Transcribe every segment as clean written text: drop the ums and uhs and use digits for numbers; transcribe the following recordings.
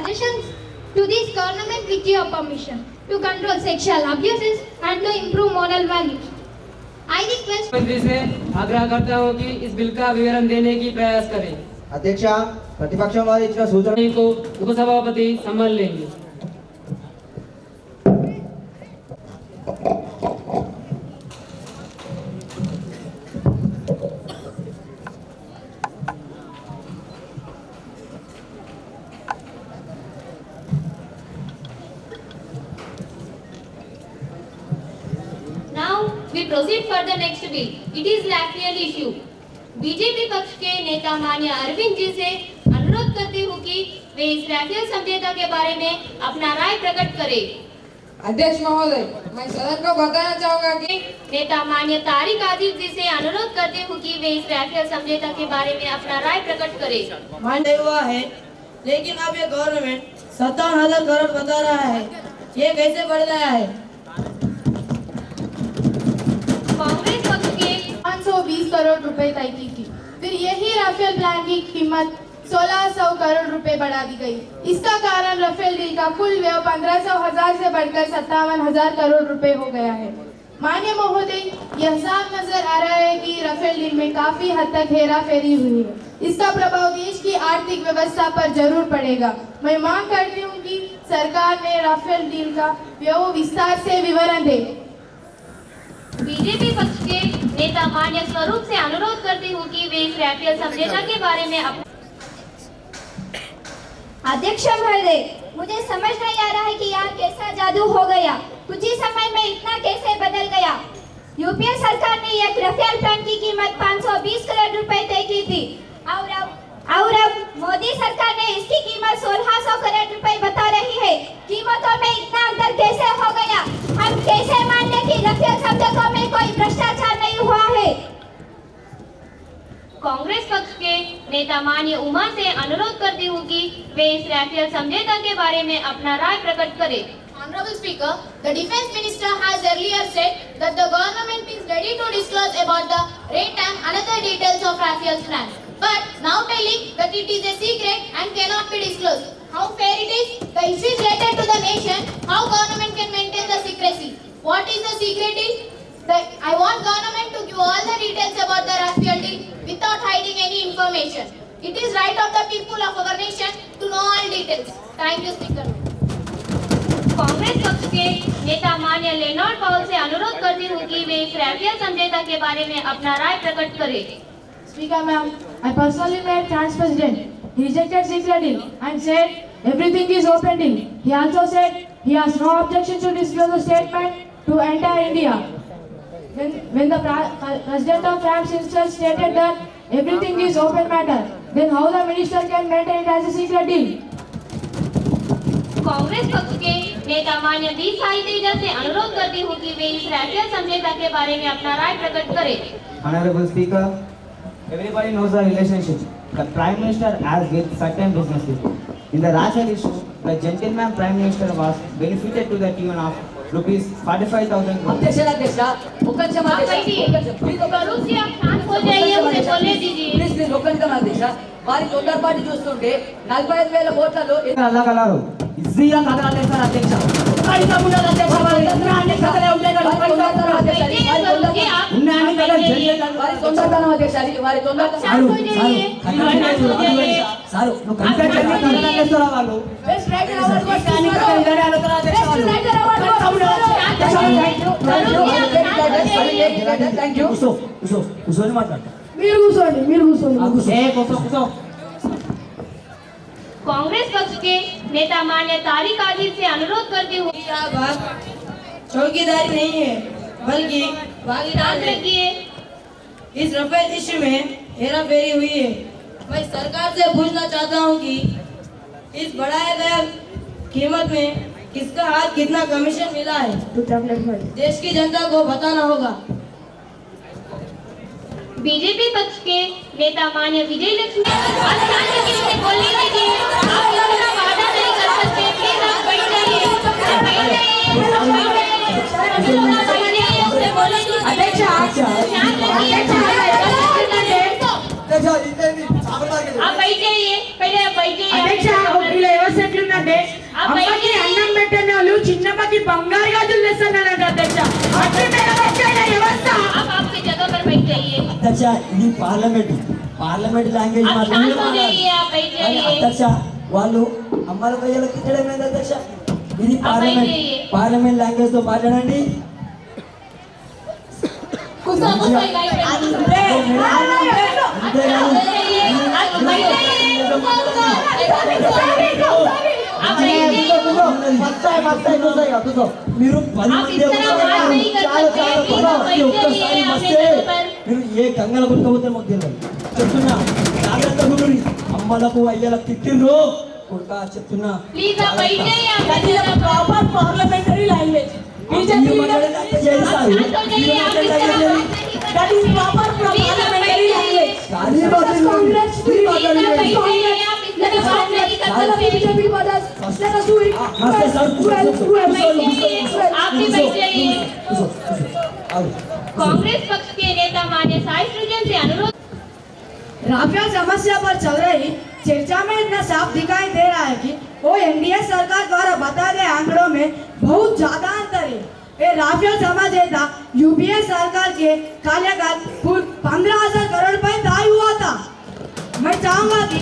suggestions to this government with your permission to control sexual abuses and to improve moral values. I request मंत्री से आग्रह करता हूं कि इस बिल का विवरण देने की प्रयास करें। अध्यक्ष प्रतिपक्ष वाले इच्छा सूचना को उपसभापति संभाल लेंगे। We proceed for the next bill. It is Raphael issue. BJP पक्ष के नेता माननीय अरविंद जी से अनुरोध करती हूँ कि वे इस राफेल समझौता के बारे में अपना राय प्रकट करें। अध्यक्ष महोदय, मैं सदन को बताना चाहूँगा कि नेता माननीय तारिक आजिज जी से अनुरोध करती हूँ कि वे इस राफेल समझौता के बारे में अपना राय प्रकट करें। मान्य हुआ है, लेकिन अब ये गवर्नमेंट 57,000 करोड़ बता रहा है, ये कैसे बढ़ गया है? कांग्रेस पक्ष के 520 करोड़ रुपए तय की थी, फिर यही राफेल प्लान की कीमत 1600 करोड़ रुपए बढ़ा दी गई। इसका कारण राफेल डील का कुल व्यय 1500 से बढ़कर 57,000 करोड़ रुपए हो गया है। माननीय महोदय, यह साफ नजर आ रहा है कि राफेल डील में काफी हद तक हेरा फेरी हुई है। इसका प्रभाव देश की आर्थिक व्यवस्था पर जरूर पड़ेगा। मैं मांग करती हूँ कि सरकार ने राफेल डील का व्यय विस्तार से विवरण दे। बीजेपी पक्ष के नेता माननीय स्वरूप से अनुरोध करती हूँ कि वे इस राफेल समझौता के बारे में अध्यक्ष महोदय, मुझे समझ नहीं आ रहा है कि यहाँ कैसा जादू हो गया, कुछ ही समय में इतना कैसे बदल गया। यूपीए सरकार ने एक राफेल प्लान की कीमत 520 करोड़ रुपए तय की थी और अब मोदी सरकार ने इसकी कीमत 1600 करोड़ रुपए बता रही है। कीमतों में इतना अंतर कैसे हो गया? हम कैसे मान लें कि राफेल समझौते में कोई भ्रष्टाचार नहीं हुआ है? कांग्रेस पक्ष के नेता माननीय उमा से अनुरोध करती हूँ कि वे इस राफेल समझौता के बारे में अपना राय प्रकट करें। Honorable Speaker, the Defence Minister has earlier said that the government is ready to disclose about the rate and other details of Rafael's plan, but now telling that it is a secret and cannot be disclosed. How fair it is? The issue is related to the nation. How government can maintain the secrecy? What is the secret deal? I want government to give all the details about the Rafael deal without hiding any information. It is right of the people of our nation to know all details. Thank you, Speaker. Congress पक्ष के नेता माननीय Leonard पाउल से अनुरोध करती हूँ कि वे इस राफेल समझौता के बारे में अपना राय प्रकट करें। Speaker ma'am, I personally met France President. He rejected secret deal and said everything is open deal. He also said he has no objection to disclose the statement to entire India. When the President of France himself stated that everything is open matter, then how the minister can maintain it as a secret deal? Congress पक्ष के नेता माननीय D Sai Teja से अनुरोध करती हूँ कि वे इस राफेल समझौता के बारे में अपना राय प्रकट करें। Honorable Speaker, everybody knows the relationship the Prime Minister has with certain business people. In the Rafael issue, the gentleman Prime Minister was benefited to the tune of rupees 45,000 crores. వారి తొందర party చూస్తుంటే 45,000 కోట్లలో అల్లగలరు ఈజీగా కదలాలేస్తారు అధ్యక్ష కడిగా ఉండాలి అధ్యక్ష వారి అన్ని కదలే ఉంటాయి వారి తొందరతనం అధ్యక్ష వారి తొందరతనం సారు నువ్వు కంటే కదలాలేస్తారా వాళ్ళు బెస్ట్ రైటర్ అవార్డు థాంక్యూ కూర్చొని మాట్లాడు మీరు కూర్చోండి कांग्रेस पक्ष के नेता माननीय तारिक आजिज से अनुरोध करती हूँ चौकीदारी नहीं है बल्कि भागीदारी है। इस राफेल इश्यू में हेरा फेरी हुई है। मैं सरकार से पूछना चाहता हूँ कि इस बढ़ाए गए कीमत में किसका हाथ कितना कमीशन मिला है, देश की जनता को बताना होगा। बीजेपी पक्ष के नेता माननीय विजय लक्ष्मी बोलने दीजिए। आप लोग ना वादा नहीं कर सकते, प्लीज आप बैठ जाइए। आप बैठ जाइए, पहले आप बैठ जाइए। ఏంటంటే అమ్మకి అన్నం పెట్టని వాళ్ళు చిన్నమ్మకి బంగారు గాజులు తెస్తున్నారంట అధ్యక్ష. వ్యవస్థ आप आपकी जगह पर बैठ जाइए। అధ్యక్ష ఇది పార్లమెంట్ లాంగ్వేజ్ आप शांत हो जाइए, आप बैठ जाइए। అధ్యక్ష వాళ్ళు అమ్మల ప్రజలకు తిట్టడం ఏంది అధ్యక్ష? ఇది बैठिए। పార్లమెంట్ లాంగ్వేజ్ తో మాట్లాడండి. गुस्सा गुस्सा इलाही पे అంతేగాని आप बैठ जाइए। आप बैठिए। మీరు 10 आप మంది इस तरह बात नहीं कर सकते। ఒక్కసారి మస్తే మీరు ఏ గంగల కొట్టుకోపోతే మాకు తెలియదు. చెప్తున్నా జాగ్రత్త గురి అమ్మలకు అయ్యలకు తిట్టిండ్రు కొడుకా చెప్తున్నా. प्लीज आप बैठ जाइए। आप बैठ जाइए। Proper parliamentary language BJP that is proper parliamentary language. Congress Congress पक्ष के नेता मान्य साई सृजन से अनुरोध। राफेल समस्या पर चल रही चर्चा में इतना साफ दिखाई दे रहा है कि वो एनडीए सरकार द्वारा बताए गए आंकड़ों में बहुत ज्यादा अंतर है। ये राफेल समझ था यूपीए सरकार के कार्यकाल 15,000 करोड़ रुपए तय हुआ था। मैं चाहूंगा कि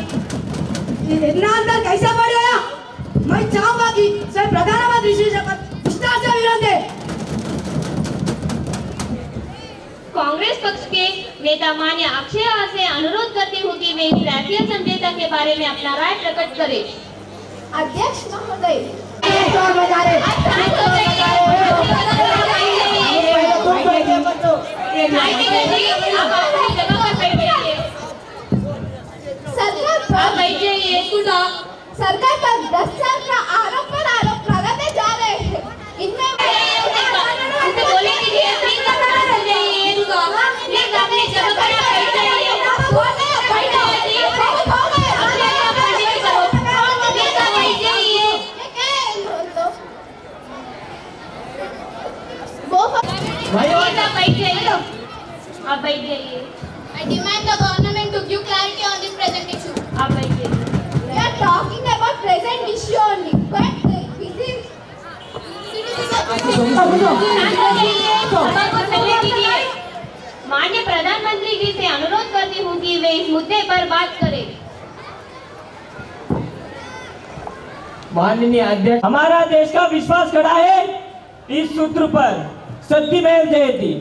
इतना अंतर कैसे बढ़ गया? मैं चाहूंगा कि सर प्रधानमंत्री श्री विस्तार से विवरण दे। कांग्रेस पक्ष के नेता मान्य अक्षय से अनुरोध करती हूँ कि वे इस राफेल समझौता के बारे में अपना राय प्रकट करें। अध्यक्ष महोदय, सरकार पर भ्रष्टाचार का आरोप लगाते जा रहे हैं। इनमें बोले दीजिए, प्लीज आप शांत हो जाइए। प्लीज अपनी जगह पर बैठ जाइए। आप बैठ जाइए। I demand the government to give clarity on this present issue. आप बैठ जाइए। we are talking about present issue only, but this is माननीय प्रधानमंत्री जी से अनुरोध करती हूँ कि वे इस मुद्दे पर बात करें। माननीय अध्यक्ष, हमारा देश का विश्वास खड़ा है इस सूत्र पर, सत्यमेव जयते।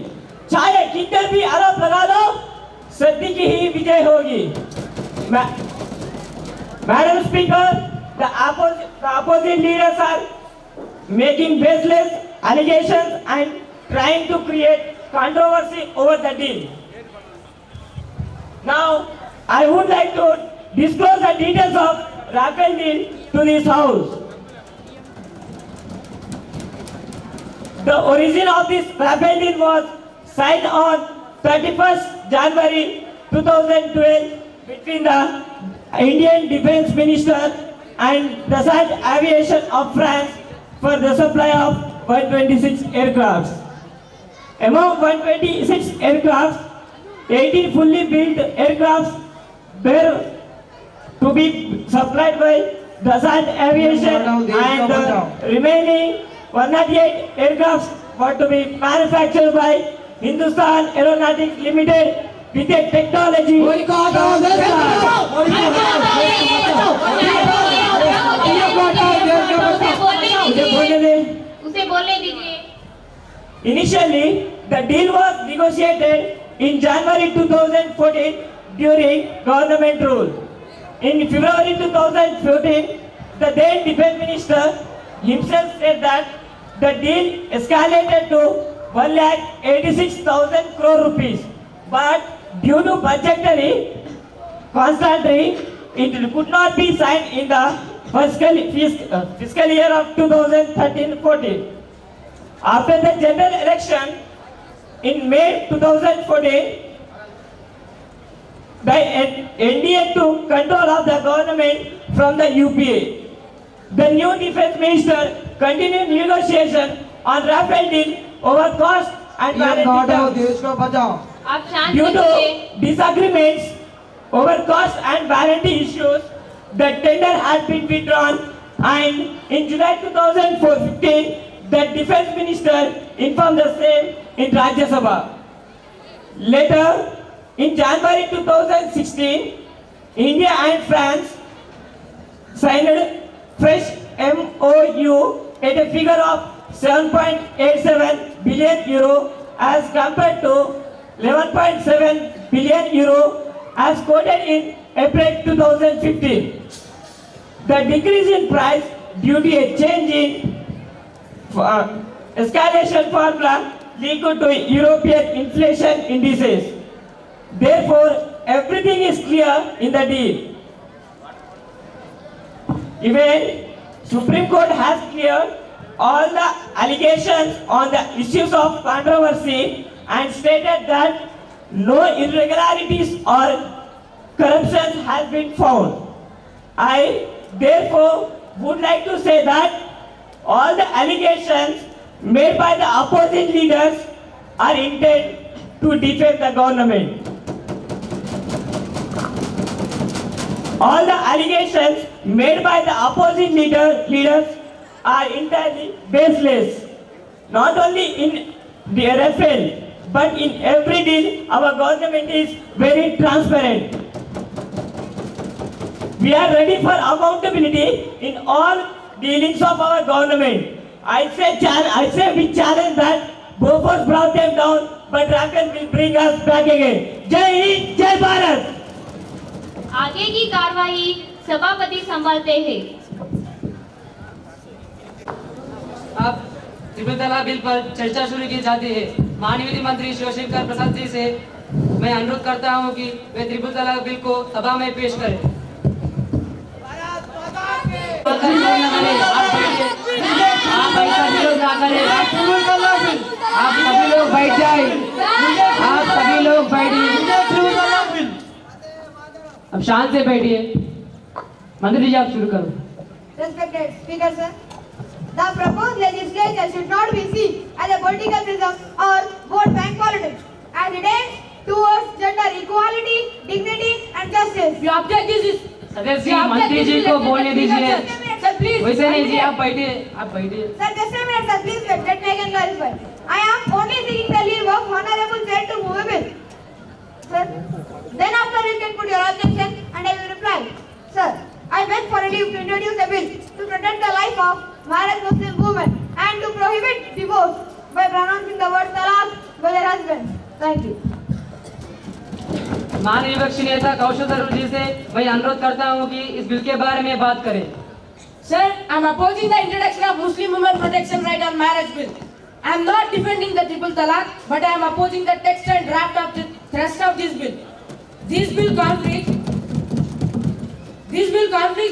चाहे कितने भी आरोप लगा लो, सत्य की ही विजय होगी। Madam speaker, the opposite leaders are making baseless allegations and trying to create controversy over the deal. Now, I would like to disclose the details of Rafale deal to this House. The origin of this Rafale deal was signed on 31st January 2012 between the Indian Defense Minister and Dassault Aviation of France for the supply of 126 aircrafts. Among 126 aircrafts, 18 fully built aircrafts were to be supplied by Dassault Aviation and the remaining 108 aircrafts were to be manufactured by Hindustan Aeronautics Limited with a technology. उसे बोलने दीजिए। Initially, the deal was negotiated in January 2014 during government rule. In February 2014, the then defense minister himself said that the deal escalated to 1,86,000 crore rupees. But due to budgetary constraints, it could not be signed in the fiscal year of 2013-14. After the general election in May 2014, the NDA took control of the government from the UPA. The new defense minister continued negotiation on Rafale deal over cost and warranty terms. आप शांत Due to रहिए। disagreements over cost and warranty issues, the tender had been withdrawn and in July 2015, the Defense Minister informed the same in Rajya Sabha. Later, in January 2016, India and France signed fresh MOU at a figure of 7.87 billion euro as compared to 11.7 billion euro as quoted in April 2015. The decrease in price due to a change in escalation formula linked to European inflation indices. Therefore, everything is clear in the deal. Even Supreme Court has cleared all the allegations on the issues of controversy and stated that no irregularities or corruption has been found. I therefore would like to say that all the allegations made by the opposing leaders are intended to defame the government. All the allegations made by the opposing leaders are entirely baseless. Not only in the Rafale, but in every deal, our government is very transparent. We are ready for accountability in all dealings of our government. I say we challenge that Bofors brought them down, but Rafale will bring us back again. Jai Hind, Jai Bharat. आगे की कार्यवाही सभापति संभालते हैं। अब त्रिपुल तलाक bill पर चर्चा शुरू की जाती है। माननीय विधि मंत्री शिवशंकर प्रसाद जी से मैं अनुरोध करता हूं कि वे त्रिपुल तलाक बिल को सभा में पेश करें। आप सभी लोग बैठ जाए। आप सभी लोग बैठिए। अब शांत से बैठिए। मंत्री जी आप शुरू करो। Respected Speaker, sir. The proposed legislation should not be seen as a political prism or vote bank politics, as it aims towards gender equality, dignity and justice. You object this? सदस्य जी मंत्री जी को बोलने दीजिए। Sir, please. वैसे नहीं जी आप बैठिए। Sir, just a minute, sir. Please wait. Let me again clarify. I am only seeking the leave of Honorable Chair to move a bill. Sir, then after you can put your objection and I will reply. Sir, I beg for a leave to introduce a bill to protect the life of married Muslim women and to prohibit divorce by pronouncing the word talaq by their husbands. Thank you. माननीय विपक्षी नेता कौशल तरुण जी से मैं अनुरोध करता हूं कि इस बिल के बारे में बात करें। Sir, I am opposing the introduction of Muslim women protection right on marriage bill. I am not defending the triple talaq, but I am opposing the text and draft of the thrust of this bill. This bill conflicts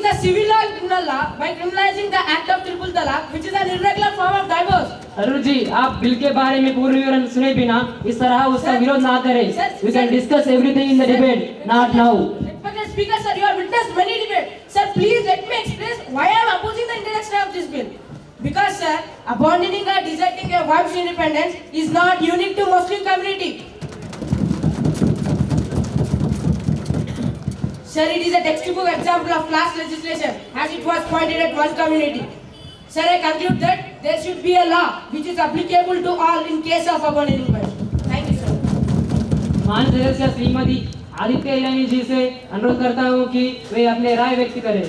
the civil law and criminal law by criminalizing the act of triple talaq, which is an irregular form of divorce. Arun ji आप bill के बारे में पूर्ण विवरण सुने बिना इस तरह उसका विरोध ना करें। We can discuss everything in the debate, not now. Respected Speaker, sir, you have witnessed many debates. Sir, please let me express why I am opposing the introduction of this bill. Because, sir, abandoning or deserting a wife's independence is not unique to Muslim community. Sir, it is a textbook example of class legislation, as it was pointed at one community. Sir, I conclude that there should be a law which is applicable to all in case of abandoning wife. Thank you, sir. माननीय सदस्य श्रीमती आदित्य ईरानी जी से अनुरोध करता हूं कि वे अपने राय व्यक्त करें।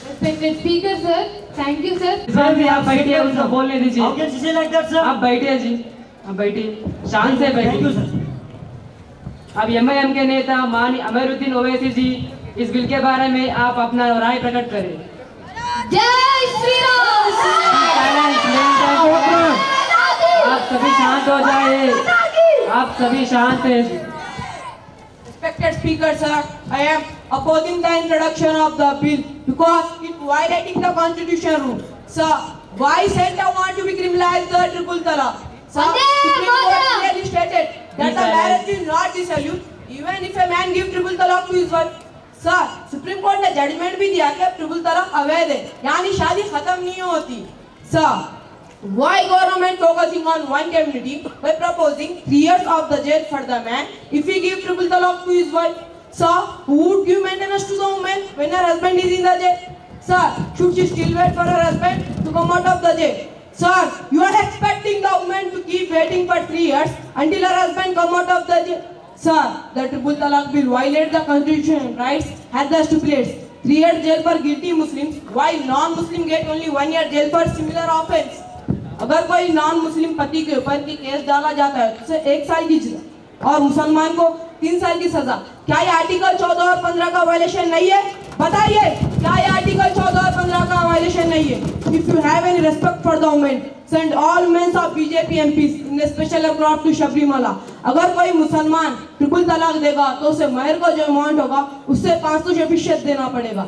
Respected Speaker, sir. Thank you, sir. Sir भी आप बैठिए, उनको बोलने दीजिए। आप बैठिए जी, आप बैठिए, शांत से बैठिए। अब एमआईएम के नेता माननीय अमरुद्दीन ओवैसी जी इस बिल के बारे में आप अपना राय प्रकट करें। जय श्री राम। आप सभी शांत हो जाए। आप सभी शांत हैं। Respected Speaker, sir, I am opposing the introduction of the bill because it violating the constitution rule. Sir, why Center want to be criminalize the triple talaq? Sir, Supreme Court clearly stated that the marriage is not dissolute even if a man give triple talaq to his wife. Sir, Supreme Court ने judgment भी दिया कि triple talaq अवैध है, यानी शादी खत्म नहीं होती. Sir, why government focusing on one community by proposing 3 years of the jail for the man if he give triple talaq to his wife? Sir, who would give maintenance to the woman when her husband is in the jail? Sir, should she still wait for her husband to come out of the jail? Sir, you are expecting the woman to keep waiting for 3 years until her husband come out of the jail? Sir, the Triple Talaq Bill violates the constitutional rights as the stipulates 3 years jail for guilty Muslims, while non-Muslim get only 1 year jail for similar offense. अगर कोई non-Muslim पति के ऊपर की case डाला जाता है तो उसे 1 साल की सजा और मुसलमान को 3 साल की सजा। क्या ये आर्टिकल 14 और 15 का वायलेशन नहीं है? बताइए, क्या ये आर्टिकल 14 और 15 का वायलेशन नहीं है? If you have any respect for the women, send all men of BJP MPs in a special aircraft to Sabrimala. अगर कोई मुसलमान ट्रिपल तलाक देगा तो उसे महर का जो अमाउंट होगा उससे 500% देना पड़ेगा।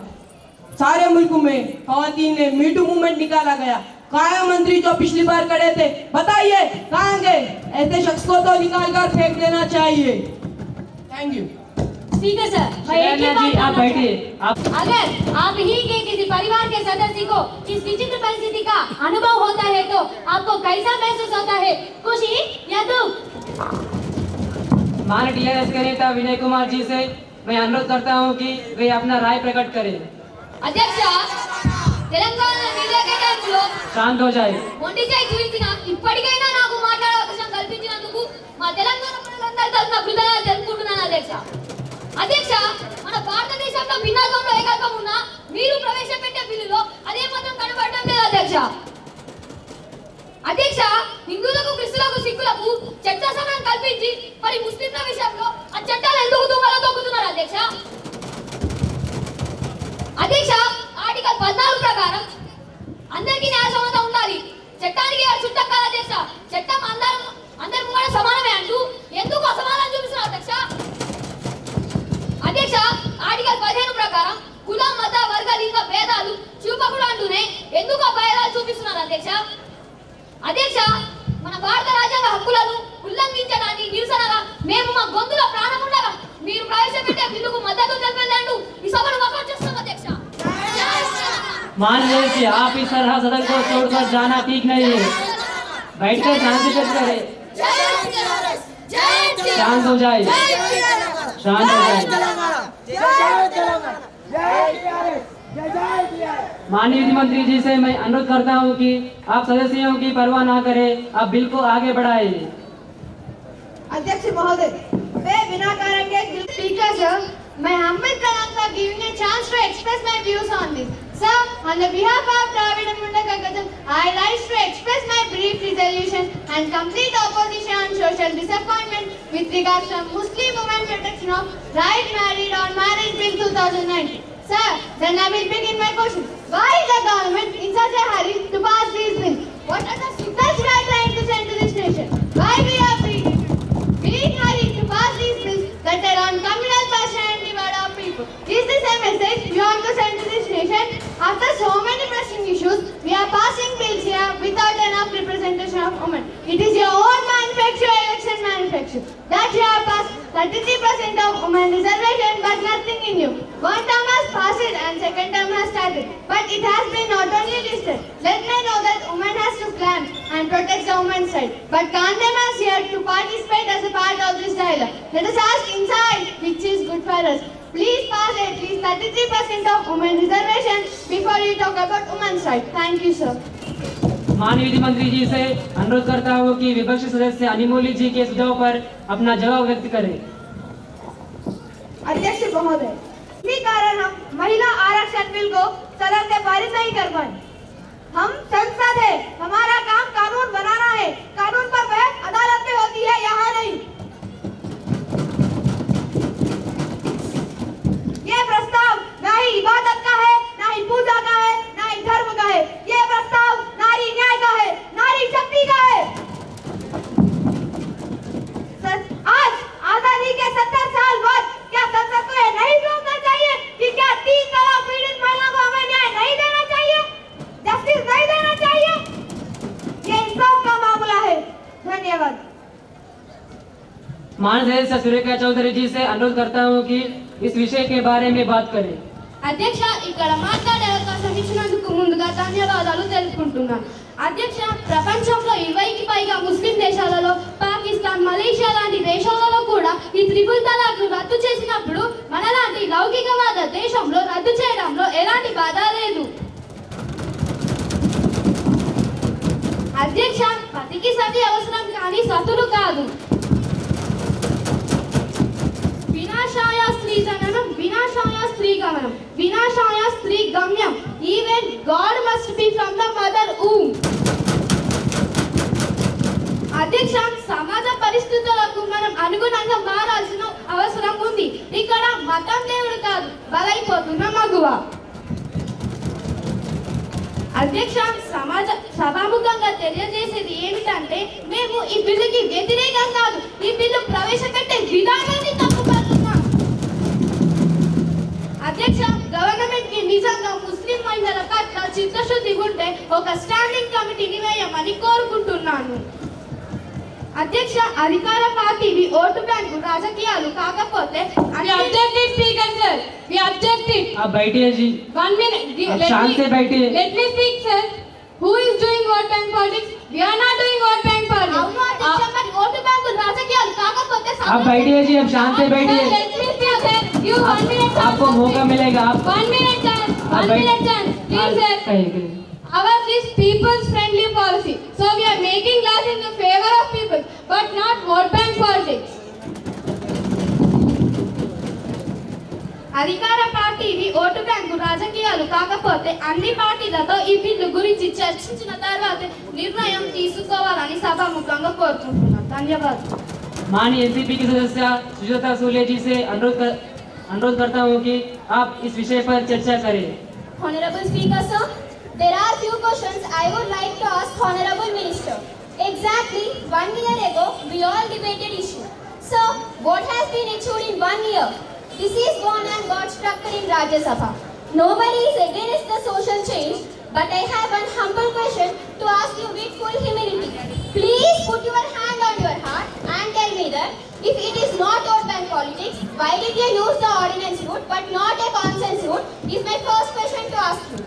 सारे मुल्क में खवातीन ने मीटू मूवमेंट निकाला गया। काया मंत्री जो पिछली बार खड़े थे, बताइए कहाँ गए? ऐसे शख्स को तो निकाल कर फेंक देना चाहिए। Thank you. स्पीकर सर, मैं एक ही बात आप बैठिए। अगर आप ही के किसी परिवार के सदस्य को इस विचित्र परिस्थिति का अनुभव होता है तो आपको कैसा महसूस होता है? खुशी या दुख? माननीय टीआरएस के नेता विनय कुमार जी से मैं अनुरोध करता हूं कि वे अपना राय प्रकट करें। అధ్యక్ష, తెలంగాణ మీడియా కేటాయింపులో शांत हो जाए। మొండిచేయి చూపించిన ఇప్పటికైనా నాకు మాట్లాడే అవకాశం కల్పించినందుకు మా తెలంగాణ ప్రజలందరి తరఫున కృతజ్ఞతలు తెలుపుకుంటున్నాను అధ్యక్ష. అధ్యక్ష, మన భారతదేశంలో భిన్నత్వంలో ఏకత్వం ఉన్న మీరు ప్రవేశపెట్టే బిల్లులో అదే మాత్రం కనబడటం లేదు అధ్యక్ష. అధ్యక్ష, హిందువులకు, క్రిస్తులకు, సిక్కులకు చట్ట సమానం కల్పించి మరి ముస్లింల విషయంలో ఆ చట్టాలు ఎందుకు తుంగలో తొక్కుతున్నారు అధ్యక్ష? అధ్యక్ష, ఆర్టికల్ 14 ప్రకారం అందరికీ న్యాయ సమానత ఉండాలి, చట్టానికి చుట్టం కాదు అధ్యక్ష. చట్టం అందరి ముంగడ సమానమే అంటూ ఎందుకు అసమానం చూపిస్తున్నారు అధ్యక్ష? అధ్యక్ష, ఆర్టికల్ 15 ప్రకారం కుల, మత, వర్గ, లింగ భేదాలు చూపకూడదు అంటూనే ఎందుకు భేదాలు చూపిస్తున్నారు అధ్యక్ష? అధ్యక్ష, మన భారత రాజ్యాంగ హక్కులను ఉల్లంఘించడాన్ని నిరసనగా మేము మా గొంతులో ప్రాణం ఉండగా మీరు ప్రవేశపెట్టే బిల్లుకు మద్దతు తెలిపేదంటూ ఈ సభను వాకౌట్ చేస్తున్నాం అధ్యక్ష. मान लीजिए आप इस तरह सदन को छोड़कर जाना ठीक नहीं है। बैठकर शांति से करें। शांत हो जाए, शांत हो जाए। माननीय विधि मंत्री जी से मैं अनुरोध करता हूं कि आप सदस्यों की परवाह ना करें, आप बिल को आगे बढ़ाएं। अध्यक्ष महोदय, मैं बिना कारण के स्पीकर सर, मैं Hamid Kalam for giving a chance to express my views on this. Sir, on the behalf of Dravida Munda Kagajam, I like to express my brief resolution and complete opposition on social disappointment with regards to Muslim women protection of right married or marriage bill 2019. Sir, then I will begin my question. Why is the government in such a hurry to pass these bills? What are the signals we are trying to send to this nation? Why we are being hurried to pass these bills that are on communal passion and divide our people? Is this a message you want to send to this nation? After so many pressing issues, we are passing bills here without enough representation of women. It is your own manufacture, election manufacture, that you have passed 33% of women reservation but nothing in you. One term has passed and second term has started, but it has been not only listed. Let me know that women has to plan and protect the women's side, but Kandem has here to participate as a part of this dialogue. Let us ask inside which is good for us. Please pass at least 33% of women reservation before you talk about women's right. Thank you, sir. माननीय विधि मंत्री जी से अनुरोध करता हूं कि विपक्षी सदस्य अनिमोली जी के सुझाव पर अपना जवाब व्यक्त करें। अध्यक्ष महोदय, इसी कारण हम महिला आरक्षण बिल को सदन से पारित नहीं कर पाए। हम संसद है, हमारा काम कानून बनाना है, कानून पर बहस अदालत में होती है, यहाँ नहीं। ये प्रस्ताव ना ही इबादत का है, ना ही पूजा का है, ना ही धर्म का है। ये प्रस्ताव नारी न्याय का है, नारी शक्ति का है। आज आजादी के 70 साल बाद क्या संसद को ये नहीं सोचना चाहिए कि क्या 3 तलाक पीड़ित महिला को हमें न्याय नहीं देना चाहिए, जस्टिस नहीं देना चाहिए? ये इंसाफ का मामला है। धन्यवाद। माननीय सदस्य सुरेखा चौधरी जी से अनुरोध करता हूं कि इस विषय के बारे में बात करें। అధ్యక్ష, ఇక్కడ మాట్లాడే అవకాశం ఇచ్చినందుకు ముందుగా ధన్యవాదాలు తెలుపుకుంటున్నాను. అధ్యక్ష, ప్రపంచంలో 20కి పైగా ముస్లిం దేశాలలో, పాకిస్తాన్, మలేషియా లాంటి దేశాలలో కూడా ఈ త్రిపుల్ తలాక్ రద్దు చేసినప్పుడు మనలాంటి లౌకికవాద దేశంలో రద్దు చేయడంలో ఎలాంటి బాధ లేదు. సతికి సతి అవసరం కానీ సతులు కాదు. వినాశాయ స్త్రీ జననం, వినాశాయ స్త్రీ గమనం, వినాశాయ స్త్రీ గమ్యం. Even God must be from the mother womb. అధ్యక్ష, సమాజ పరిస్థితులకు మనం అనుగుణంగా మారాల్సిన అవసరం ఉంది. ఇక్కడ మతం దేవుడు కాదు, బలైపోతున్న మగువ. అధ్యక్ష, సభాముఖంగా తెలియజేసేది ఏమిటంటే మేము ఈ బిల్లుకి వ్యతిరేకం కాదు, ఈ బిల్లు ప్రవేశపెట్టే విధానాన్ని తప్పుపడుతున్నాం. అధ్యక్ష, గవర్నమెంట్ కి నిజంగా ముస్లిం మహిళల పట్ల చిత్తశుద్ధి ఉంటే ఒక స్టాండింగ్ కమిటీని వేయమని కోరుకుంటున్నాను. అధ్యక్ష, అధికార పార్టీవి ఓటు బ్యాంకు రాజకీయాలు కాకపోతే स्पीकर सर, we objected. आप बैठिए जी, 1 minute. आप शांत से बैठिए. Let me speak, sir. Who is doing vote bank politics? We are not doing vote bank politics. అవును అధ్యక్ష, మరి ఓటు బ్యాంకు రాజకీయాలు కాకపోతే आप बैठिए जी, आप शांत से बैठिए. Sir, let me speak, sir. You 1 minute. chance आपको to मौका speak. मिलेगा. 1 minute chance. आप 1 minute chance. Please, sir. कहिए. Ours is people's friendly policy. So we are making laws in the favor of people, but not vote bank politics. అధికార పార్టీవి vote bank రాజకీయాలు కాకపోతే అన్ని పార్టీలతో ఈ బిల్లు గురించి చర్చించిన తర్వాత నిర్ణయం తీసుకోవాలని సభాముఖంగా కోరుకుంటున్నాను. ధన్యవాదాలు. माननीय एनसीपी की सदस्य सुजाता सूले जी से अनुरोध करता हूँ कि आप इस विषय पर चर्चा करें. Honorable Speaker, sir, there are few questions I would like to ask Honorable Minister. Exactly 1 year ago, we all debated issue. Sir, what has been achieved in 1 year? This is gone and got struck in Rajya Sabha. Nobody is against the social change, but I have one humble question to ask you with full humility. Please put your hand on your heart and tell me that if it is not vote bank politics, why did you use the ordinance route but not a consensus route? Is my first question to ask you.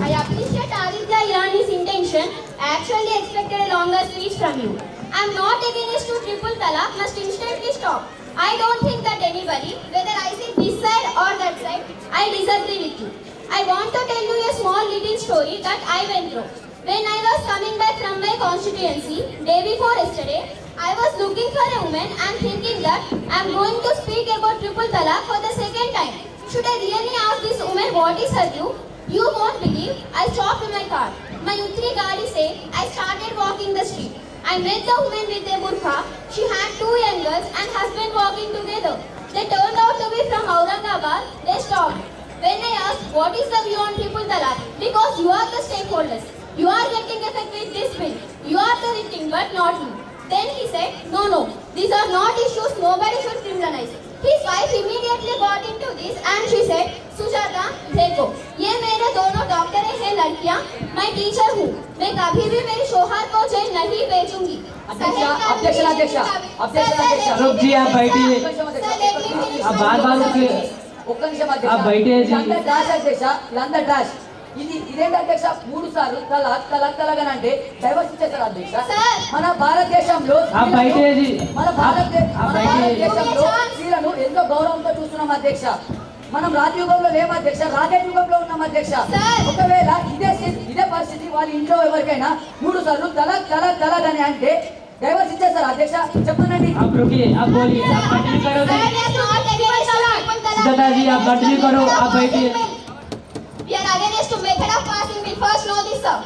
I appreciate Aditya Irani's intention. I actually expected a longer speech from you. I am not against to triple talaq must instantly stop. I don't think that anybody, whether I sit this side or that side, I disagree with you. I want to tell you a small little story that I went through. When I was coming back from my constituency, day before yesterday, I was looking for a woman and thinking that I am going to speak about triple talaq for the second time. Should I really ask this woman what is her view? You won't believe, I stopped in my car. My Uttari gaadi say, I started walking the street. I met the woman with a burqa. She had 2 young girls and husband walking together. They turned out to be from Aurangabad. They stopped. When I asked, what is the view on triple talaq? Because you are the stakeholders. You are getting effect with this bill. You are the victim, but not me. Then he said, no, these are not issues nobody should criminalize. His wife immediately got into this and she said, Sujata देखो, ये मेरे दोनों doctor हैं लड़कियां, मैं teacher हूँ, मैं कभी भी मेरे शोहर को जेल नहीं भेजूंगी. रुक जी, आप बैठिए. आप बार-बार उसके आप बैठिए जी. ఇదేంటి అధ్యక్ష 3 సార్లు తలాక్ అని అంటే డైవర్స్ ఇచ్చేస్తారు అధ్యక్ష. మన భారతదేశంలో आप बैठिए जी. మన భారతదేశంలో స్త్రీలను ఎంతో గౌరవంతో చూస్తున్నాం అధ్యక్ష. మనం రాజయుగంలో లేము అధ్యక్ష, రాకెట్ యుగంలో ఉన్నాం అధ్యక్ష. ఒకవేళ ఇదే పరిస్థితి వాళ్ళ ఇంట్లో ఎవరికైనా 3 సార్లు తలాక్ అని అంటే డైవర్స్ ఇచ్చేస్తారు అధ్యక్ష. చెప్పండి. आप रुकिए, आप बोलिए, आप कंटिन्यू करो. सुजाता जी, आप कंटिन्यू करो, आप बैठिए. We are against to method of passing bill. First know this, sir.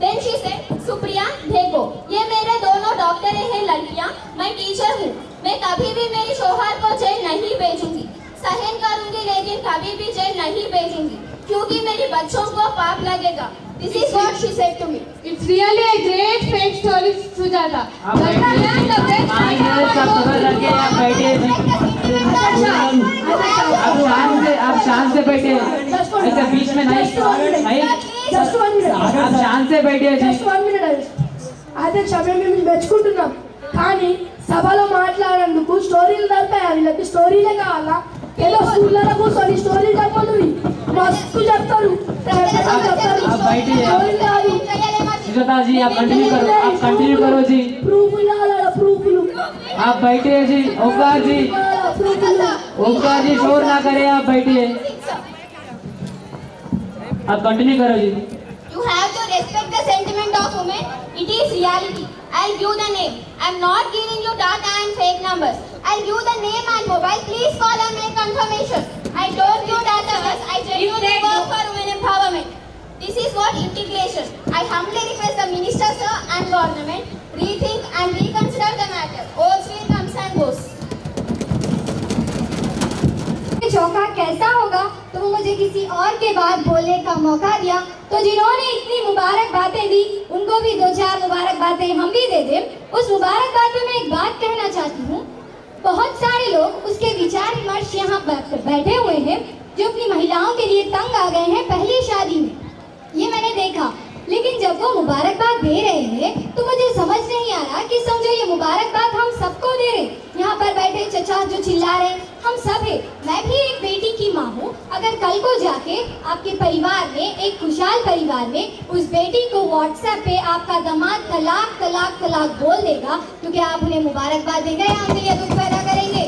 Then she said, Supriya देखो, ये मेरे दोनों डॉक्टर हैं लड़कियां, मैं टीचर हूँ, मैं कभी भी मेरे शोहर को जेल नहीं भेजूंगी, सहन करूंगी लेकिन कभी भी जेल नहीं भेजूंगी, क्योंकि मेरे बच्चों को पाप लगेगा. This is what she said to me. It's really a great fake story, Sujata. आप बैठिए. आप बैठिए जी. आप शांत से बैठिए. ऐसे बीच में नहीं. आप शांत से बैठिए जी. అధ్యక్ష, మేము మెచ్చుకుంటున్నాం కానీ సభలో మాట్లాడేందుకు స్టోరీలు తప్పాయి. వీళ్ళకి స్టోరీలే కావాలా? ఏదో స్కూళ్ళలో కూర్చొని స్టోరీలు చెప్పండి, మస్తు చెప్తారు. सुजाता जी, आप कंटिन्यू करो जी. आप बैठिए जी. ओंकार जी शोर ना करें, आप बैठिए. आप कंटिन्यू करो जी. You have to respect the sentiment of women. It is reality. I'll give the name. I'm not giving you data and fake numbers. I'll give the name and mobile. Please call and make confirmation. I don't give data. I genuinely work for women empowerment. This is what integration. I humbly request the minister sir and government rethink and reconsider the matter. Old stream comes and goes. चौका कैसा होगा तो वो मुझे किसी और के बाद बोलने का मौका दिया, तो जिन्होंने इतनी मुबारक बातें दी उनको भी दो चार मुबारक बातें हम भी दे दें। उस मुबारक बात में मैं एक बात कहना चाहती हूँ, बहुत सारे लोग उसके विचार विमर्श यहाँ बैठे हुए हैं जो अपनी महिलाओं के लिए तंग आ गए हैं पहली शादी में, ये मैंने देखा। लेकिन जब वो मुबारकबाद दे रहे हैं तो मुझे समझ नहीं आ रहा कि समझो ये मुबारकबाद हम सबको दे रहे हैं। यहाँ पर बैठे चचा जो चिल्ला रहे हैं हम सब हैं, मैं भी एक बेटी की माँ हूँ। अगर कल को जाके आपके परिवार में, एक खुशहाल परिवार में, उस बेटी को व्हाट्सएप पे आपका दामाद तलाक तलाक तलाक बोल देगा तो क्या आप उन्हें मुबारकबाद देंगे या उनके लिए दुख पैदा करेंगे?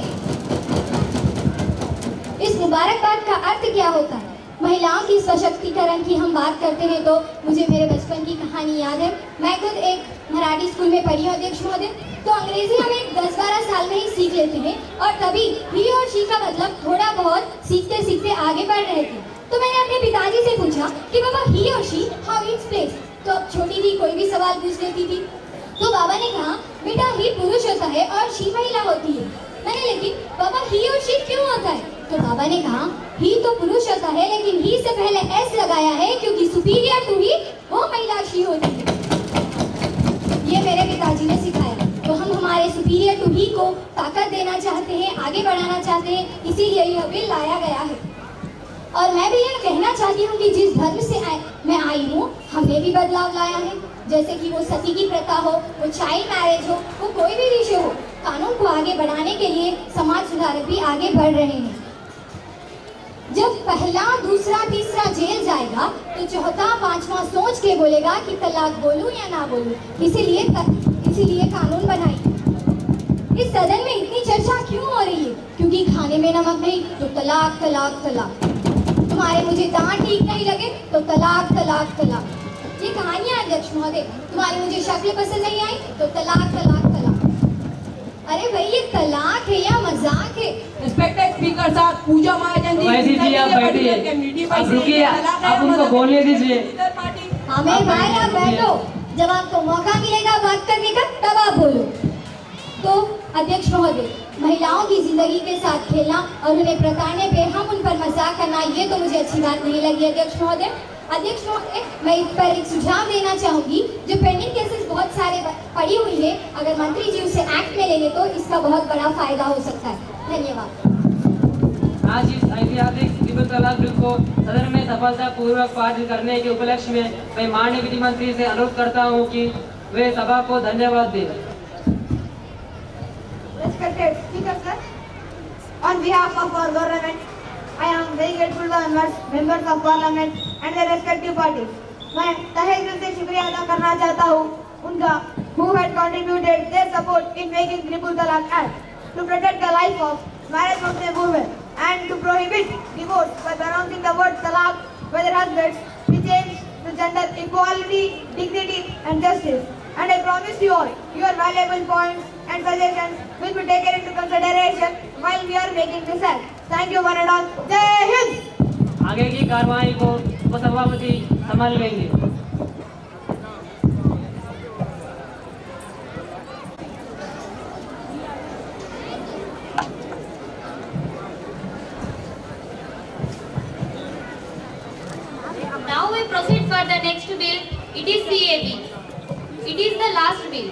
इस मुबारकबाद का अर्थ क्या होता है? महिलाओं की सशक्तिकरण की हम बात करते हैं तो मुझे मेरे बचपन की कहानी याद है। मैं खुद एक मराठी स्कूल में पढ़ी हूँ अध्यक्ष महोदय, तो अंग्रेजी हम एक 10-12 साल में ही सीख लेते हैं और तभी ही और शी का मतलब थोड़ा बहुत सीखते सीखते आगे बढ़ रहे थे। तो मैंने अपने पिताजी से पूछा कि बाबा ही और शी हाउ इट्स प्लेस, तो अब छोटी थी कोई भी सवाल पूछ लेती थी। तो बाबा ने कहा बेटा ही पुरुष होता है और शी महिला होती है। मैंने लेकिन बाबा ही और शी क्यों होता है? तो बाबा ने कहा ही तो पुरुष होता है लेकिन ही से पहले एस लगाया है क्योंकि सुपीरियर टू ही वो महिला शी होती है। ये मेरे पिताजी ने सिखाया। तो हम हमारे सुपीरियर टू ही को ताकत देना चाहते हैं, आगे बढ़ाना चाहते हैं, इसीलिए यह बिल लाया गया है। और मैं भी यह कहना चाहती हूँ कि जिस धर्म से मैं आई हूँ हमने भी बदलाव लाया है, जैसे कि वो सती की प्रथा हो, वो चाइल्ड मैरिज हो, वो कोई भी विषय हो, कानून को आगे बढ़ाने के लिए समाज सुधारक भी आगे बढ़ रहे हैं। जब पहला दूसरा तीसरा जेल जाएगा तो चौथा पांचवा सोच के बोलेगा कि तलाक बोलूं या ना बोलूं, इसीलिए कानून बनाई। इस सदन में इतनी चर्चा क्यों हो रही है? क्योंकि खाने में नमक नहीं तो तलाक तलाक तलाक, तुम्हारे मुझे दांत ठीक नहीं लगे तो तलाक तलाक तलाक, ये कहानियां अध्यक्ष महोदय। तुम्हारी मुझे शक्ल पसंद नहीं आई तो तलाक तलाक तलाक। अरे भाई ये तलाक है या मजाक है? रिस्पेक्टेड स्पीकर साहब, पूजा महाजन जी, वैसे जी आप बैठिए, आप रुकिए, आप उनको बोलने दीजिए। हमें भाई आप बैठो, जब आपको मौका मिलेगा बात करने का तब आप बोलो। तो अध्यक्ष महोदय, महिलाओं की जिंदगी के साथ खेलना और उन्हें प्रताड़ने पे हम उन पर मजाक करना, ये तो मुझे अच्छी बात नहीं लगी अध्यक्ष महोदय। अध्यक्ष महोदय, मैं इस पर एक सुझाव देना चाहूंगी, जो पेंडिंग केसेस बहुत सारे पड़ी हुई है, अगर मंत्री जी उसे एक्ट में ले ले तो इसका बहुत बड़ा फायदा हो सकता है। धन्यवाद। आज इस ऐतिहासिक ट्रिपल तलाक बिल को सदन में सफलतापूर्वक पारित करने के उपलक्ष्य में मैं माननीय विधि मंत्री से अनुरोध करता हूं कि वे सभा को धन्यवाद दें। Respected Speaker sir, on behalf of our government, I am very grateful to members of Parliament and their respective parties. मैं तहे दिल से शुक्रिया अदा करना चाहता हूँ उनका who had contributed their support in making Tripple Talaq Act to protect the life of married Muslim women and to prohibit divorce by pronouncing the word talaq by their husbands, which aims to gender equality, dignity and justice. And I promise you all, your valuable points and suggestions will be taken into consideration while we are making this act. Thank you one and all. Jai Hind. आगे की कार्रवाई को उपसभापति संभाल लेंगे। Now we proceed for the next bill. It is CAB. It is the last bill.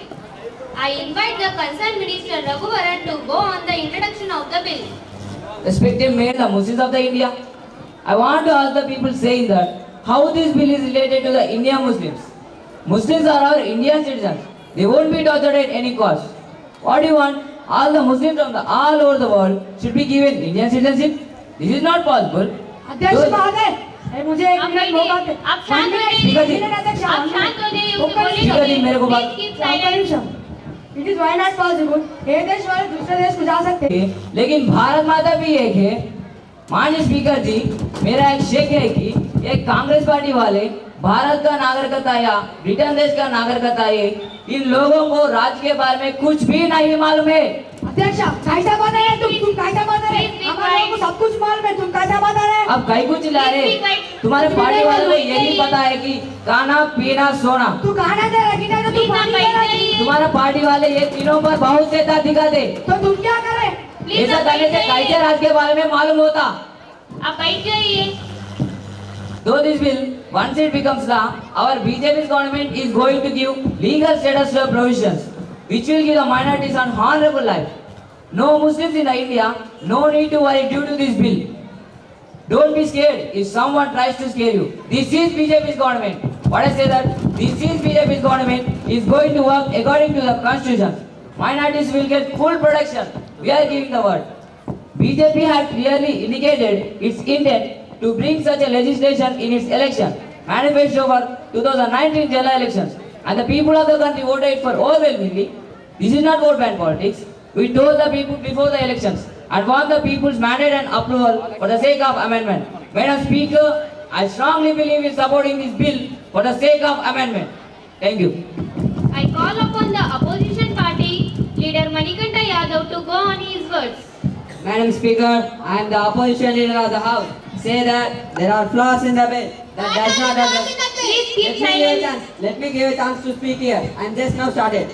I invite the concerned Minister Raghuvaran to go on the introduction of the bill. Respected Mayor, the Muslims of the India, I want to ask the people saying that how this bill is related to the Indian Muslims. Muslims are our Indian citizens. They won't be tortured at any cost. What do you want? All the Muslims from all over the world should be given Indian citizenship. This is not possible. अध्यक्ष महोदय, मुझे एक minute मौका दे। आप शांत हो जाइए। आप शांत हो जाइए, उसे बोलने दीजिए। मेरे को बात। It is why not possible. एक देश वाले दूसरे देश को जा सकते हैं। लेकिन भारत माता भी एक है। माननीय स्पीकर जी, मेरा एक शेक है कि एक कांग्रेस पार्टी वाले भारत का नागरिकता या ब्रिटेन देश का नागरिकता है, इन लोगों को राज्य के बारे में कुछ भी नहीं मालूम है। अध्यक्ष कैसा बना है तुम कैसा बना रहे? हमारे लोगों को सब कुछ मालूम है, तुम कैसा बना रहे? अब कई कुछ ला रहे, तुम्हारे पार्टी वालों को ये नहीं पता है कि खाना पीना सोना। तू खाना दे रहा कि नहीं? तू पानी दे रहा कि नहीं? तुम्हारा पार्टी वाले ये तीनों पर बहुत से दिखाते, तो तुम क्या करे? ऐसा करने से कैसे राज्य के बारे में मालूम होता? आप बैठ जाइए। Though this bill, once it becomes law, our BJP's government is going to give legal status to provisions, which will give the minorities an honorable life. No Muslims in India, no need to worry due to this bill. Don't be scared if someone tries to scare you. This is BJP's government. What I say that this is BJP's government is going to work according to the constitution. Minorities will get full protection. We are giving the word. BJP had clearly indicated its intent to bring such a legislation in its election manifesto for 2019 general elections, and the people of the country voted for overwhelmingly. This is not vote bank politics. We told the people before the elections and won the people's mandate and approval for the sake of amendment. Madam Speaker, I strongly believe in supporting this bill for the sake of amendment. Thank you. I call upon the opposition party leader Manikanta Yadav to go on his words. Madam Speaker, I am the opposition leader of the House. Say that there are flaws in the bill that does not address. Please keep silence. Let me give a chance to speak here. I am just now started.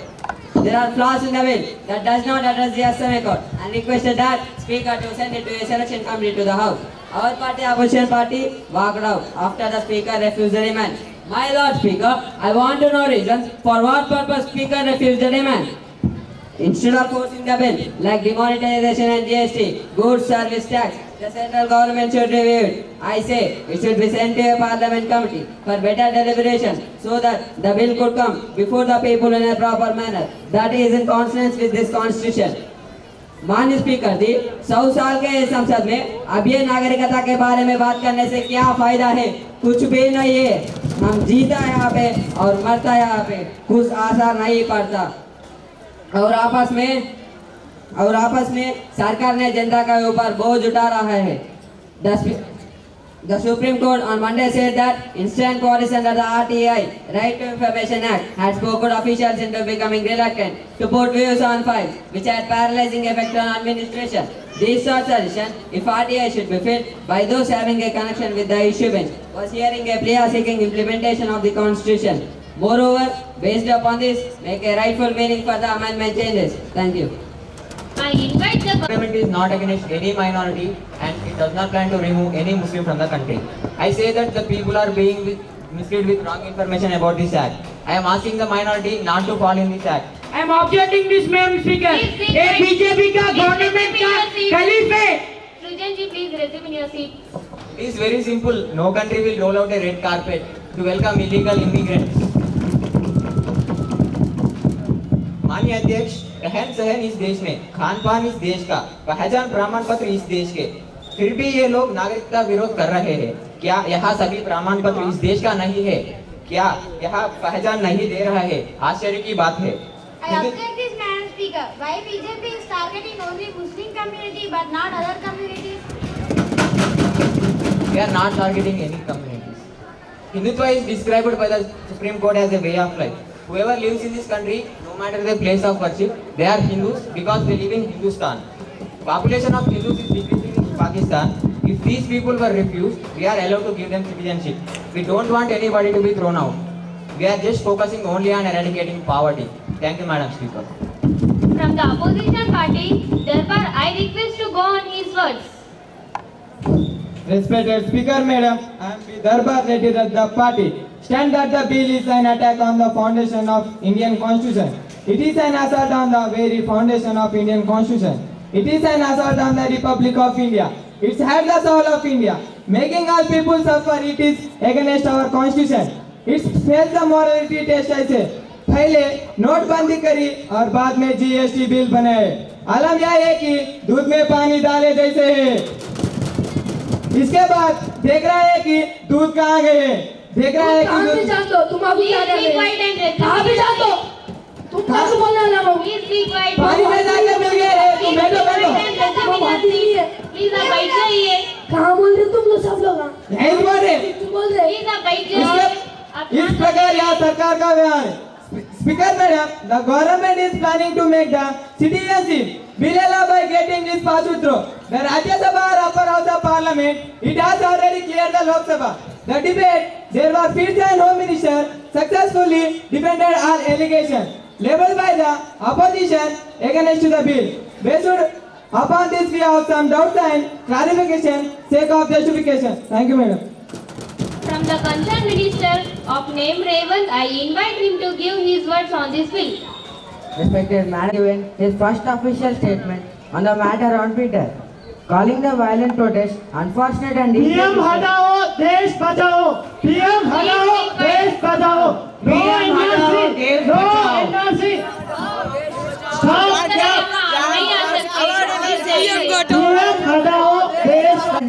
There are flaws in the bill that does not address the SMA code and requested that Speaker to send it to a selection committee to the House. Our party, opposition party, walked out after the Speaker refused the demand. My Lord Speaker, I want to know reasons for what purpose Speaker refused the demand. Instead of forcing the bill, like demonetization and GST, goods service tax, the central government should review it. I say it should be sent to a parliament committee for better deliberation so that the bill could come before the people in a proper manner. That is in consonance with this constitution. माननीय speaker जी, 100 साल के संसद में अब ये नागरिकता के बारे में बात करने से क्या फायदा है? कुछ भी नहीं है। हम जीता यहाँ पे और मरता यहाँ पे, कुछ आसार नहीं पड़ता। और आपस में सरकार ने जनता के ऊपर बोझ उठा रहा है। The Supreme Court on Monday said that instant police under the RTI, Right to Information Act, had spoken officials into becoming reluctant to put views on files, which had paralyzing effect on administration. This short suggestion, if RTI should be filled by those having a connection with the issue bench, was hearing a plea seeking implementation of the Constitution. Moreover, based upon this, make a rightful meaning for the amendment changes. Thank you. I invite the government is not against any minority and it does not plan to remove any Muslim from the country. I say that the people are being misled with wrong information about this act. I am asking the minority not to fall in this act. I am objecting this, Madam Speaker. A BJP का government का खलीफ है. Sujanji, please resume in your seat. It is very simple. No country will roll out a red carpet to welcome illegal immigrants. माननीय अध्यक्ष, रहन सहन इस देश में, खान पान इस देश का, पहचान प्रमाण पत्र इस देश के, फिर भी ये लोग नागरिकता विरोध कर रहे हैं। क्या यहाँ सभी प्रमाण पत्र इस देश का नहीं है? क्या यहाँ पहचान नहीं दे रहा है? आश्चर्य की बात है। I object this, Madam Speaker. Why BJP is targeting only Muslim community but not other communities? We are not targeting any communities. Hindutva is described by the Supreme Court as a way of life. Whoever lives in this country, no matter their place of worship, they are Hindus because they live in Hindustan. Population of Hindus is decreasing in Pakistan. If these people were refused, we are allowed to give them citizenship. We don't want anybody to be thrown out. We are just focusing only on eradicating poverty. Thank you, Madam Speaker. From the opposition party, therefore I request to go on his words. Respected Speaker, Madam, I am Darbar Reddy Radha Party. Stand that the bill is an attack on the foundation of Indian Constitution. It is an assault on the very foundation of Indian Constitution. It is an assault on the Republic of India. It has the soul of India. Making all people suffer, it is against our Constitution. It fails the morality test ऐसे. पहले नोटबंदी करी और बाद में GST bill बनाए. आलम यह है कि दूध में पानी डाले जैसे है. इसके बाद देख रहा है कि दूध कहाँ गए. देख रहा है कि भी जान दो, तुम अभी क्या कर रहे हो? कहाँ भी जान दो, तुम कहाँ से बोलना है ना वो? पानी में जाकर मिल गए रे, तुम बैठो बैठो. प्लीज आप बैठ जाइए. कहाँ बोल रहे तुम लोग सब लोग? यहीं बोल रहे. तुम बोल रहे. प्लीज आप बैठ जाइए. इस प्रकार यहाँ सरकार का व्यवहार है। Speaker madam, the government is planning to make the citizenship bill law by getting this passed through the Rajya Sabha or upper house of parliament. It has already cleared the Lok Sabha. The debate, there was First and Home Minister successfully defended all allegations labeled by the opposition against the bill. Based upon this, we have some doubts and clarification sake of justification. Thank you, madam. From the concerned minister of name Revant, I invite him to give his words on this bill. Respected Madam, given his first official statement on the matter on Twitter, calling the violent protest unfortunate and PM हटाओ देश बचाओ PM हटाओ देश बचाओ no NRC no NRC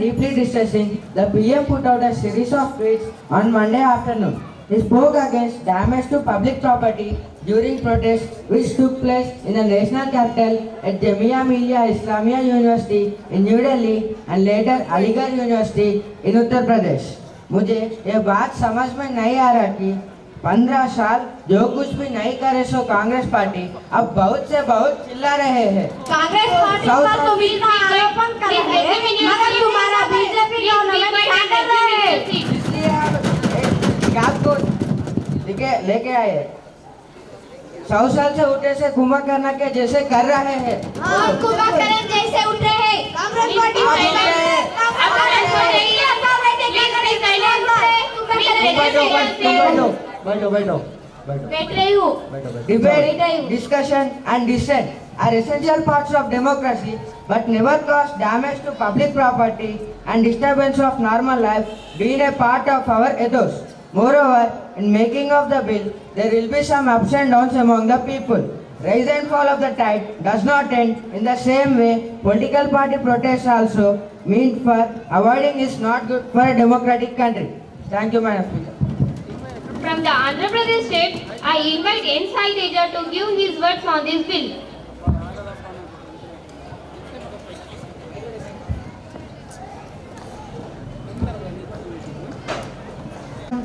Deeply distressing, the PM put out a series of tweets on Monday afternoon. He spoke against damage to public property during protests which took place in the national capital at Jamia Millia Islamia University in New Delhi and later Aligarh University in Uttar Pradesh. मुझे ये बात समझ में नहीं आ रहा कि 15 साल जो कुछ भी नहीं करे सो कांग्रेस पार्टी अब बहुत से बहुत चिल्ला रहे हैं। कांग्रेस पार्टी पर तो बीच में आरोपण कर रहे हैं मगर तुम्हारा बीजेपी गवर्नमेंट क्या कर रहा है? इसलिए आप आपको लेके आए 100 साल से उठे से कुंभकर्ण के जैसे कर रहे हैं। कुंभकर्ण जैसे उठ रहे हैं कांग्रेस पार्टी बैठ रही हूँ। Debate, discussion and dissent are essential parts of democracy but never cause damage to public property and disturbance of normal life being a part of our ethos. Moreover, in making of the bill, there will be some ups and downs among the people. Rise and fall of the tide does not end in the same way. Political party protests also mean for avoiding is not good for a democratic country. Thank you, Madam Speaker. From the Andhra Pradesh state, I invite N. Sai Teja to give his words on this bill.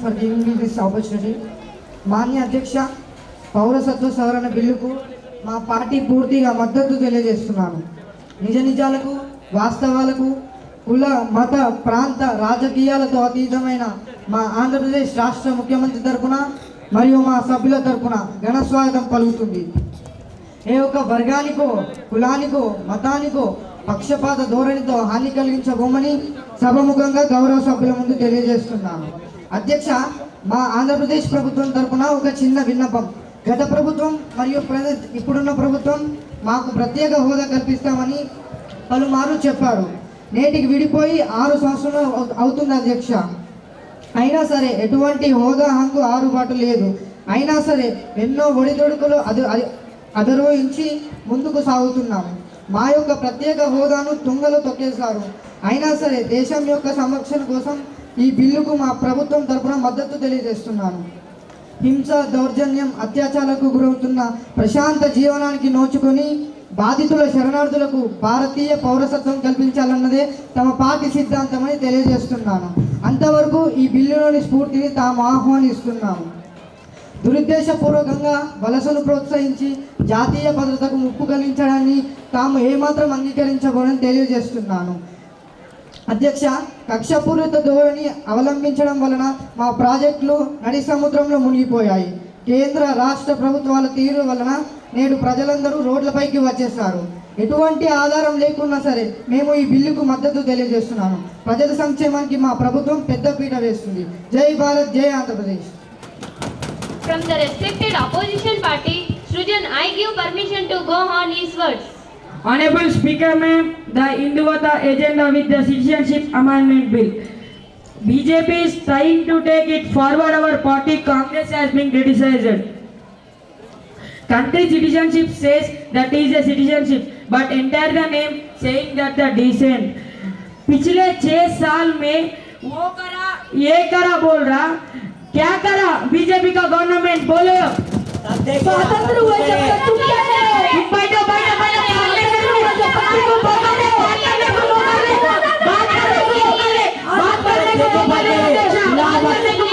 For giving me this opportunity. Manya అధ్యక్ష పౌరసత్వ సవరణ బిల్లుకు మా party పూర్తిగా మద్దతు తెలియజేస్తున్నాను. నిజ నిజాలకు వాస్తవాలకు కుల మత ప్రాంత రాజకీయాలతో అతీతమైన మా ఆంధ్రప్రదేశ్ రాష్ట్ర ముఖ్యమంత్రి తరపున మరియు మా సభ్యుల తరపున ఘన స్వాగతం పలుకుతుంది. ఏ ఒక్క వర్గానికో కులానికో మతానికో పక్షపాత ధోరణితో హాని కలిగించబోమని సభముఖంగా గౌరవ సభ్యుల ముందు తెలియజేస్తున్నాను. అధ్యక్ష, మా ఆంధ్రప్రదేశ్ ప్రభుత్వం తరపున ఒక చిన్న విన్నపం. గత ప్రభుత్వం మరియు ఇప్పుడున్న ప్రభుత్వం మాకు ప్రత్యేక హోదా కల్పిస్తామని పలుమార్లు చెప్పారు. నేటికి విడిపోయి 6 సంవత్సరాలు అవుతుంది అధ్యక్ష. అయినా సరే ఎటువంటి హోదా హంగు ఆరుబాటు లేదు. అయినా సరే ఎన్నో ఒడిదొడుకులు అదరోహించి ముందుకు సాగుతున్నాము. మా యొక్క ప్రత్యేక హోదాను తుంగలో తొక్కేశారు. అయినా సరే దేశం యొక్క సంరక్షణ కోసం ఈ బిల్లుకు మా ప్రభుత్వం తరపున మద్దతు తెలియజేస్తున్నాను. హింస, దౌర్జన్యం, అత్యాచారాలకు గురవుతున్న ప్రశాంత జీవనానికి నోచుకొని బాధితుల శరణార్థులకు భారతీయ పౌరసత్వం కల్పించాలన్నదే తమ పార్టీ సిద్ధాంతమని తెలియజేస్తున్నాను. అంతవరకు ఈ బిల్లులోని స్ఫూర్తిని తాము ఆహ్వానిస్తున్నాము. దురుద్దేశపూర్వకంగా వలసను ప్రోత్సహించి జాతీయ భద్రతకు ముప్పు కలిగించడాన్ని తాము ఏమాత్రం అంగీకరించబోనని తెలియజేస్తున్నాను. అధ్యక్ష, కక్షపూరిత ధోరణి అవలంబించడం వలన మా ప్రాజెక్టులు నడి సముద్రంలో మునిగిపోయాయి. కేంద్ర రాష్ట్ర ప్రభుత్వాల తీరు వలన నేడు ప్రజలందరూ రోడ్లపైకి వచ్చేశారు. ఎటువంటి ఆధారం లేకున్నా సరే మేము ఈ బిల్లుకు మద్దతు తెలియజేస్తున్నాను. ప్రజల సంక్షేమానికి మా ప్రభుత్వం పెద్దపీట వేస్తుంది. జై భారత్, జై Andhra Pradesh. From the respected opposition party, Srujan, I give permission to go on his words. Honorable Speaker, ma'am, the Hindutva agenda with the Citizenship Amendment Bill. BJP is trying to take it forward. Our party Congress has been criticized. Country citizenship says that is a citizenship, but entire the name saying that the decent. पिछले 6 साल में वो करा ये करा बोल रहा, क्या करा बीजेपी का गवर्नमेंट? बोलो स्वतंत्र हुए जब तक तुम क्या करे? बैठो बैठो बैठो, बात करने को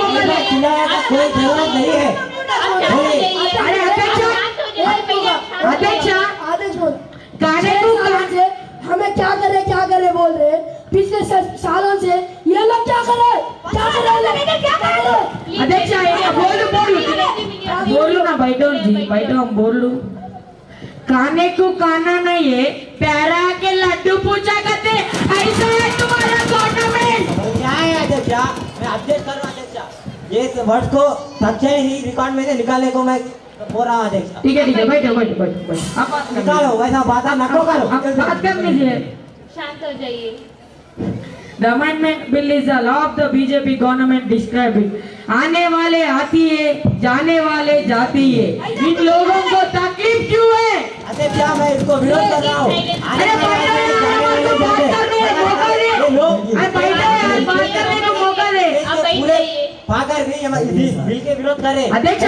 कोई जरूरत नहीं है। अरे आदेश बोल काने को कान से हमें क्या करे बोल रहे। पिछले सालों से ये लोग क्या कर रहे अध्यक्ष बोलू ना बैठो हम बोलू। खाने को खाना नहीं है, प्यारा के लड्डू पूछा करते, ऐसा है तुम्हारा गवर्नमेंट। क्या है अध्यक्ष? मैं अपडेट कर रहा हूं अध्यक्ष। ये वर्ड को सच्चे ही रिकॉर्ड में से निकालने को मैं बोल रहा हूं अध्यक्ष। ठीक है बैठो आप निकालो, वैसा बात ना करो। बात कर लीजिए, शांत हो जाइए। The amendment bill is the law of the BJP government described it. आने वाले आती है, जाने वाले जाती है। इन लोगों को तकलीफ क्यों है? अरे क्या मैं इसको विरोध कर रहा हूँ? अरे बात करने को मौका दे। पाकर भी इस बिल के विरोध करे। अध्यक्ष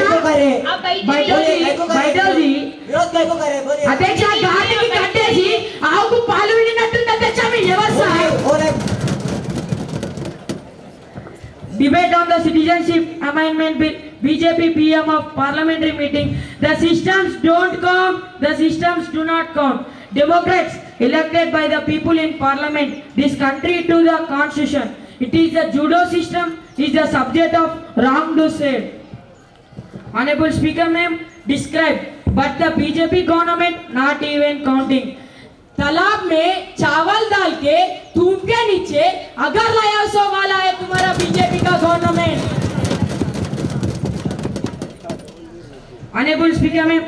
बैठो जी विरोध कैसे करे बोलिए। अध्यक्ष गाड़ी की कट्टेसी आउకు పాలు విడినట్టుంది అధ్యక్ష మీ వ్యవస్థ। Debate on the citizenship amendment bill. BJP PM of parliamentary meeting. The systems don't count. The systems do not count. Democrats elected by the people in parliament. This country to the constitution. It is the judo system. Is the subject of wrongdo said. Honorable Speaker ma'am described, but the BJP government not even counting. तालाब में चावल डाल के तुम के नीचे अगर लाया सो वाला है तुम्हारा बीजेपी का government. Honorable Speaker ma'am,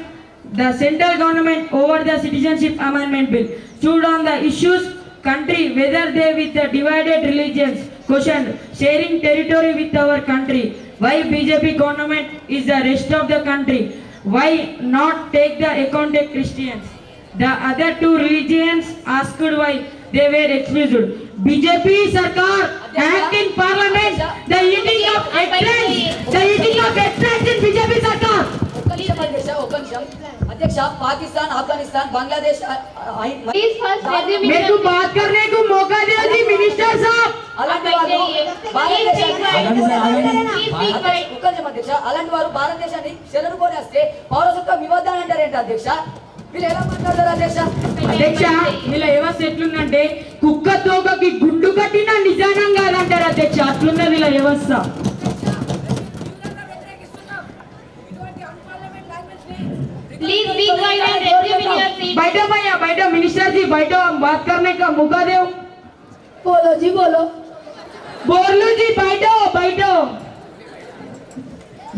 the central government over the citizenship amendment bill stood on the issues country whether they with the divided religions questioned sharing territory with our country. Why BJP government is the rest of the country? Why not take the accounted Christians? The other two religions asked why they were excluded. BJP Sarkar act in parliament. The eating of eggplants in BJP Sarkar. अध्यक्ष पाकिस्तान, अफगानिस्तान, बांग्लादेश मेरे को बात करने को मौका दे जी minister साहब। అలాంటి వారు భారతదేశాన్ని శరణు కోరేస్తే పౌరసత్వం ఇవ్వద్దని అంటారేంటి అధ్యక్ష? వీళ్ళు ఎలా మాట్లాడతారు అధ్యక్ష? అధ్యక్ష వీళ్ళ వ్యవస్థ ఎట్లుందంటే కుక్క తోకకి గుండు కట్టిన నిజానం కాదంటారు అధ్యక్ష, అట్లున్నది వీళ్ళ వ్యవస్థ। Please be quiet and resume in your seat. बैठो भैया बैठो, मिनिस्टर जी बैठो, हम बात करने का मौका दो। बोलो जी बोलो जी बैठो।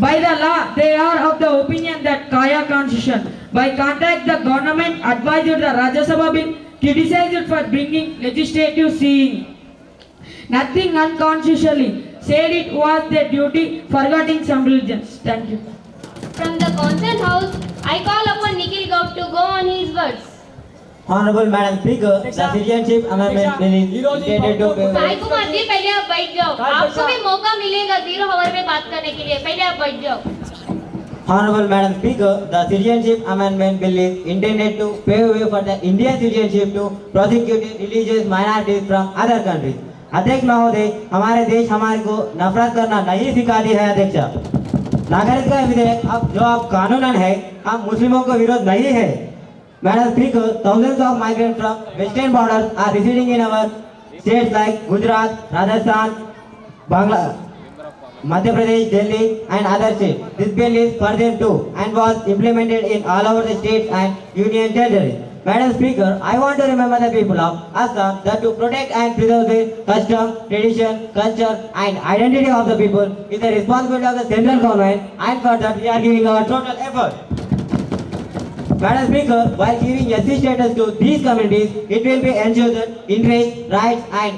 By the law, they are of the opinion that Kaya Constitution. By contract, the government advised the Rajya Sabha bill, criticized for bringing legislative seeing. Nothing unconstitutionally. Said it was their duty, forgetting some religions. Thank you. From the concerned house, I call upon Nikhil Gaur to go on his words. Honorable Madam Speaker, the citizenship amendment bill is intended to Sai Kumar ji पहले आप बैठ जाओ, आपको भी मौका मिलेगा 0 our में बात करने के लिए, पहले आप बैठ जाओ। Honorable Madam Speaker, the citizenship amendment bill is intended to pave way for the Indian citizenship to prosecute religious minorities from other countries. अध्यक्ष महोदय, हमारे देश हमारे को नफरत करना नहीं सिखाती है अध्यक्ष। नागरिकता विधेयक अब जो अब कानूनन है, हम मुस्लिमों को विरोध नहीं है। Madam Speaker, thousands of migrants from western borders are residing in our states like Gujarat, Rajasthan, Bangladesh, Madhya Pradesh, Delhi and other states. This bill is for them too and was implemented in all over the states and union territories. Madam Speaker, I want to remember the people of Assam that to protect and preserve the custom, tradition, culture and identity of the people is the responsibility of the central government, and for that we are giving our total effort. Madam Speaker, while giving SC status to these communities, it will be ensured that interests, rights and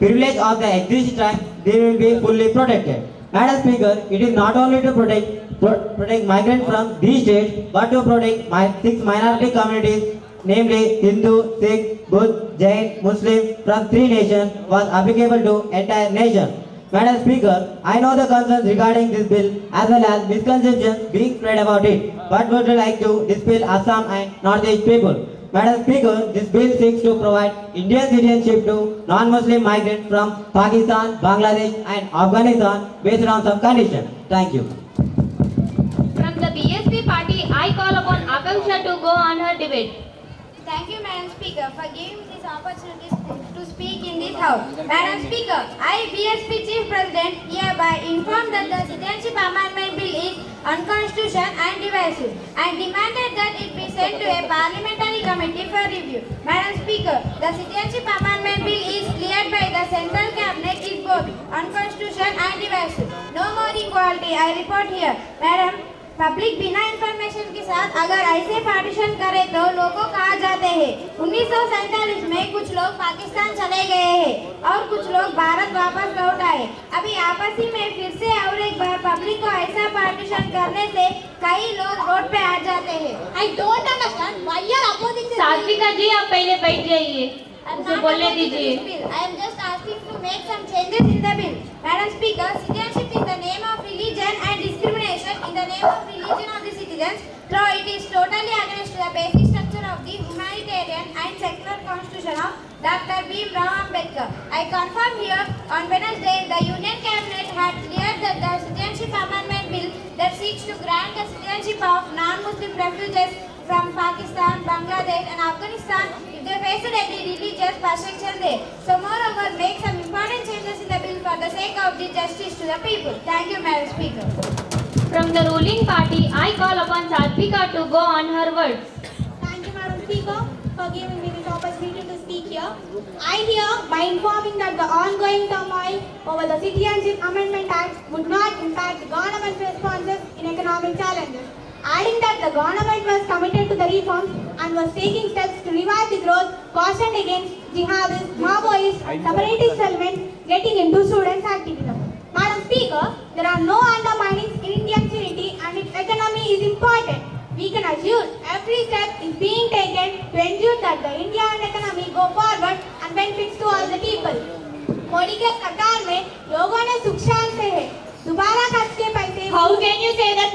privilege of the existing tribe they will be fully protected. Madam Speaker, it is not only to protect migrants from these states, but to protect 6 minority communities, namely Hindu, Sikh, Buddha, Jain, Muslim from 3 nations was applicable to entire nation. Madam Speaker, I know the concerns regarding this bill as well as misconceptions being spread about it, but would like to dispel Assam and Northeast people. Madam Speaker, this bill seeks to provide Indian citizenship to non-Muslim migrants from Pakistan, Bangladesh and Afghanistan based on some conditions. Thank you. From the BSP party, I call upon Akanksha to go on her debate. Thank you, Madam Speaker, for giving me this opportunity to speak in this House. Madam Speaker, I, BSP Chief President, hereby inform that the Citizenship Amendment Bill is unconstitutional and divisive, and demanded that it be sent to a parliamentary committee for review. Madam Speaker, the Citizenship Amendment Bill is cleared by the Central Cabinet is both unconstitutional and divisive. No more equality, I report here. Madam, public बिना information के साथ अगर ऐसे partition करे तो लोगों कहा जाते हैं 1947 में कुछ लोग पाकिस्तान चले गए हैं और कुछ लोग भारत वापस लौट आए। अभी आपसी में फिर से और एक बार पब्लिक को ऐसा पार्टीशन करने से कई लोग रोड पे आ जाते हैं। I don't understand why you are opposing this. सात्विका जी, आप पहले बैठ जाइए, उसे बोलने दीजिए। I am just asking to make some changes in the bill. Madam Speaker, citizenship is the name of religion and discrimination in the name of religion of the citizens, though it is totally against the basic structure of the humanitarian and secular constitution of Dr. Bhimrao Ambedkar. I confirm here on Wednesday the Union Cabinet had cleared that the Citizenship Amendment Bill that seeks to grant the citizenship of non-Muslim refugees from Pakistan, Bangladesh and Afghanistan if they faced any religious persecution there. So moreover, make some important changes in the bill for the sake of the justice to the people. Thank you, Madam Speaker. From the ruling party, I call upon Satvika to go on her words. Thank you, Madam Speaker, for giving me this opportunity to speak here. I hear by informing that the ongoing turmoil over the Citizenship Amendment Act would not impact the government's responses in economic challenges. Adding that the government was committed to the reforms and was taking steps to revive the growth cautioned against jihadists, Maoists, separatist elements getting into students' activism. Madam Speaker, there are no underminings in Indian unity and its economy is important. We can assume every step is being taken to ensure that the Indian economy go forward and benefits to all the people. Modi के सरकार में लोगों ने सुख शांति है दोबारा खर्च के पैसे How can you say that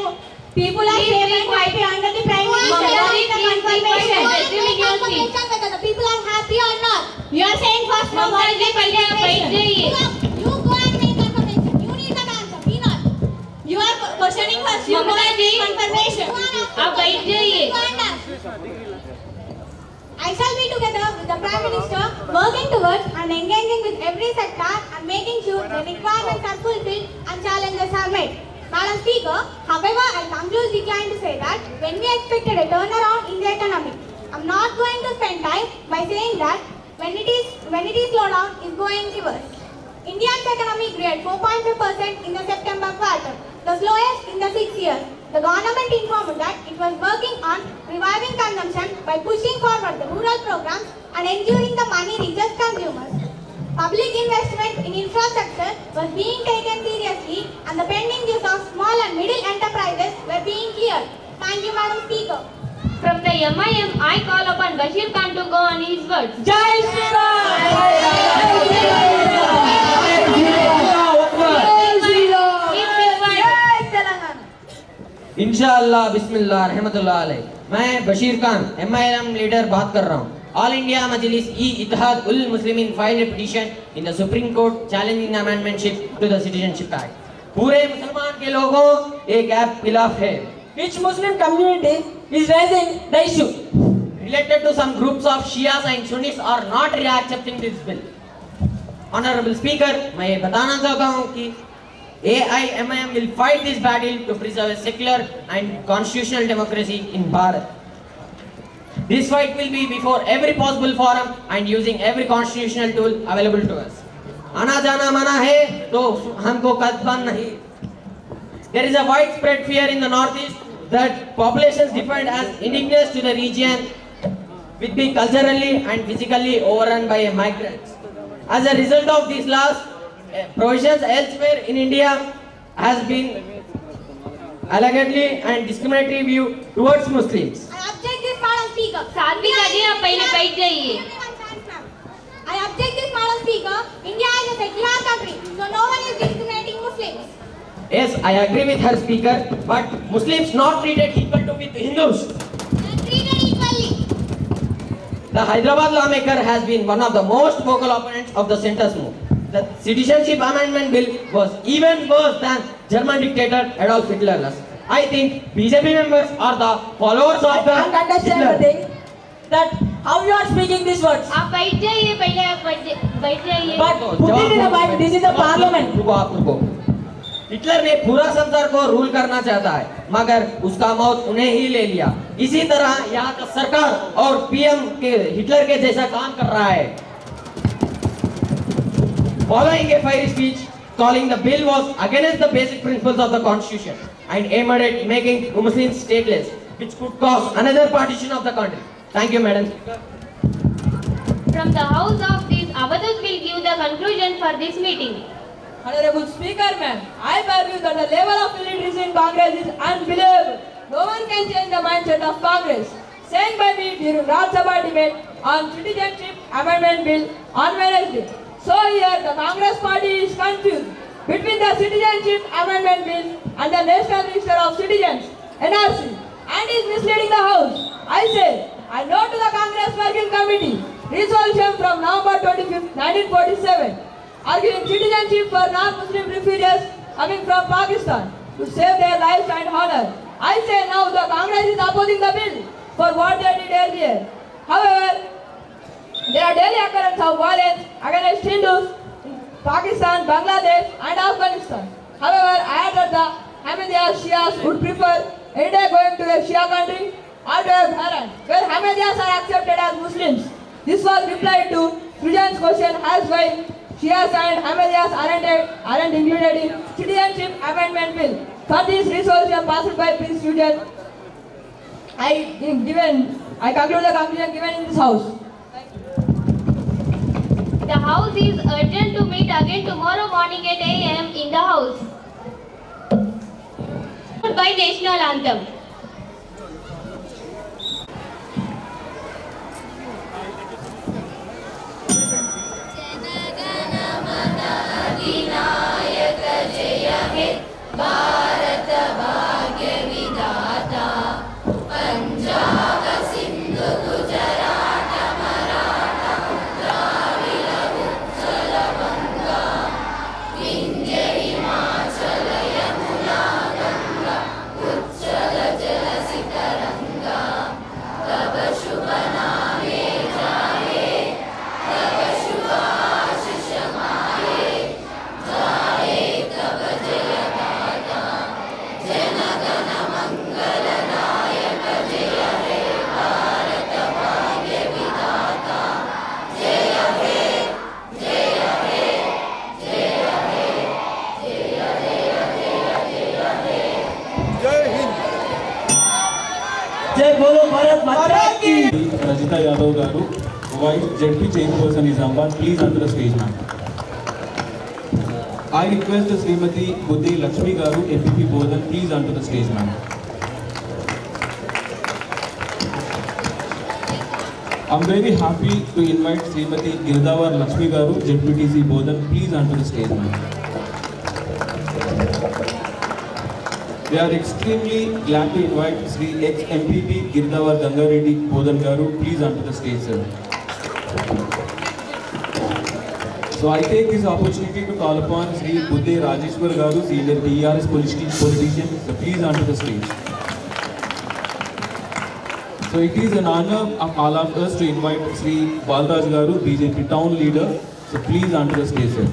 people are safe and happy under the Prime Minister? What is the confirmation? Whether the people are happy or not. You are saying first no, what is the confirmation? You go and make confirmation. You need the answer. We not. You are questioning first. You go and make confirmation. आप बैठ जाइए। I shall be together with the Prime Minister working towards and engaging with every sector and making sure the requirements are fulfilled and challenges are met. Madam Speaker, however, I conclude decline to say that when we expected a turnaround in the economy, I'm not going to spend time by saying that when it is slowdown, is going reverse. India's economy grew at 4.5% in the September quarter, the slowest in the 6 years. The government informed that it was working on reviving consumption by pushing forward the rural programs and ensuring the money reaches consumers. Public investment in infrastructure was being taken seriously and the pending use of small and middle enterprises were being cleared. Thank you, Madam Speaker. From the MIM, I call upon Bashir Khan to go on his words. Jai Shri इंशाअल्लाह बिस्मिल्लाह रहमतुल्लाह अलैह। मैं Bashir Khan MIM leader बात कर रहा हूँ। All India Majlis Ittihad ul Muslimin filed a petition in the Supreme Court challenging amendmentship to the Citizenship Act. पूरे मुसलमान के लोगों एक ऐप खिलाफ है। Each Muslim community is raising the issue. Related to some groups of Shias and Sunnis are not accepting this bill. Honorable Speaker, मैं ये बताना चाहता हूँ कि AIMIM will fight this battle to preserve a secular and constitutional democracy in Bharat. This fight will be before every possible forum and using every constitutional tool available to us. आना जाना मना है तो हमको कदम नहीं. There is a widespread fear in the northeast that populations defined as indigenous to the region will be culturally and physically overrun by migrants. As a result of these laws, provisions elsewhere in India has been allegedly and discriminatory view towards Muslims. I object this, Madam Speaker. सात्विका जी, आप पहले बैठ जाइए। I object this, Madam Speaker. India is a secular country, so no one is discriminating Muslims. Yes, I agree with her, Speaker, but Muslims not treated equal to with Hindus. They are treated equally. The Hyderabad lawmaker has been one of the most vocal opponents of the centre's move. The Citizenship Amendment Bill was even worse than German dictator Adolf Hitler. I think BJP members are the followers of the can't understand Hitler. the thing that how you are speaking these words. आप बैठ जाइए पहले आप बैठ जाइए But put it in the mind, this is the parliament. रुको आप रुको। हिटलर ने पूरा संसार को रूल करना चाहता है, मगर उसका मौत उन्हें ही ले लिया। इसी तरह यहाँ का सरकार और पीएम के हिटलर के जैसा काम कर रहा है। Following a fiery speech, calling the bill was against the basic principles of the constitution and aimed at making Muslims stateless, which could cause another partition of the country. Thank you, Madam Speaker. From the house of this, Abadus will give the conclusion for this meeting. Honorable Speaker, ma'am, I argue that the level of illiteracy in Congress is unbelievable. No one can change the mindset of Congress. Saying by me during Rajya Sabha debate on Citizenship Amendment Bill on Wednesday. So here the Congress party is confused between the Citizenship Amendment Bill and the National Register of Citizens (NRC) and is misleading the House. I say, I note to the Congress Working Committee resolution from November 25, 1947, arguing citizenship for non-Muslim refugees coming from Pakistan to save their lives and honor. I say now the Congress is opposing the bill for what they did earlier. However, there are daily occurrences of violence against Hindus in Pakistan, Bangladesh and Afghanistan. However, I heard that the Ahmadiyas Shias would prefer India going to a Shia country or to a Bharat, where Ahmadiyas are accepted as Muslims. This was replied to Srijan's question as why Shias and Ahmadiyas aren't included in Citizenship Amendment Bill. For this resolution passed by Prince Srijan, I conclude the conclusion given in this House. The House is urgent to meet again tomorrow morning at 8 a.m. in the House. By National Anthem. Bharat भाग्य विधाता पंजाब सिंधु गुजरात मराठा द्राविड़ उत्कल बंगा विंध्य हिमाचल यमुना गंगा उच्चल जलसि तरंगा तब शुभ नामे जाए तब शुभ आशीष माए जाए तब जय जय बोलो भारत माता की। Rajita Yadav garu, Vice ZP Chairperson Nizamabad, please enter the stage, ma'am. I request Srimati Buddhi Lakshmi garu, MPP Bodhan, please enter the stage, ma'am. I'm very happy to invite Srimati Girdawar Lakshmi garu, ZPTC Bodhan, please enter the stage, ma'am. We are extremely glad to invite Sri ex-MPP Girdawar Gangareddy Bodhan garu, please onto the stage, sir. So I take this opportunity to call upon Sri Budde Rajeshwar garu, senior TRS politician, so please onto the stage. So it is an honor of all of us to invite Sri Balraj garu, BJP town leader, so please onto the stage, sir.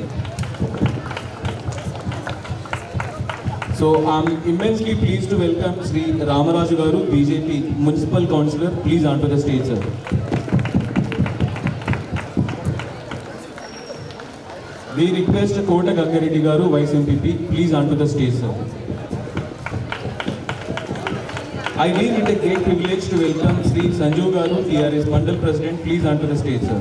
So I'm immensely pleased to welcome Sri Ramaraju garu, BJP Municipal Councillor. Please onto the stage, sir. We request Kota Gangareddy garu, Vice MPP. Please onto the stage, sir. I deem it a great privilege to welcome Sri Sanju garu, TRS Mandal President. Please onto the stage, sir.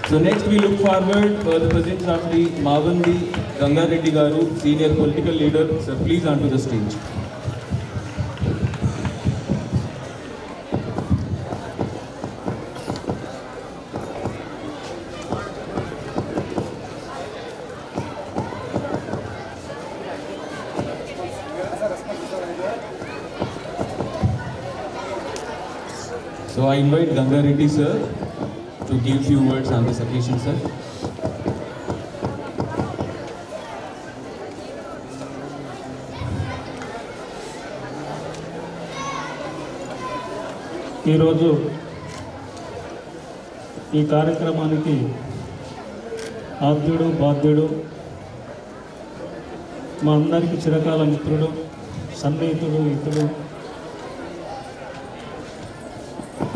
So next we look forward for the presence of the Mavandi Gangareddy garu, senior political leader. Sir, please onto the stage. So I invite Gangareddy sir to give few words on this occasion, sir. ఈరోజు ఈ కార్యక్రమానికి ఆద్యుడు బాధ్యుడు మా అందరికీ చిరకాల మిత్రుడు సన్నిహితుడు ఇతడు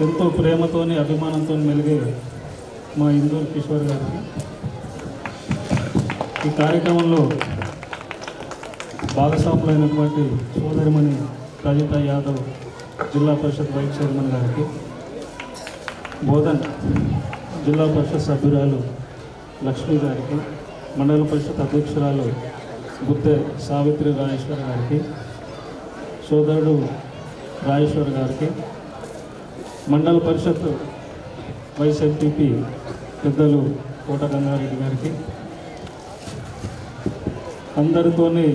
ఎంతో ప్రేమతోని అభిమానంతో మెలిగే మా ఇందూరు కిషోర్ గారికి ఈ కార్యక్రమంలో భాగస్వాములైనటువంటి సోదరిమణి రజిత యాదవ్ జిల్లా పరిషత్ వైస్ చైర్మన్ గారికి, బోధన్ జిల్లా పరిషత్ సభ్యురాలు లక్ష్మి గారికి, మండల పరిషత్ అధ్యక్షురాలు బుద్ధే సావిత్రి రాజేశ్వర్ గారికి, సోదరుడు రాజేశ్వర్ గారికి, మండల పరిషత్ వైస్ ఎంపీపీ పెద్దలు కోట గంగారెడ్డి గారికి, అందరితోని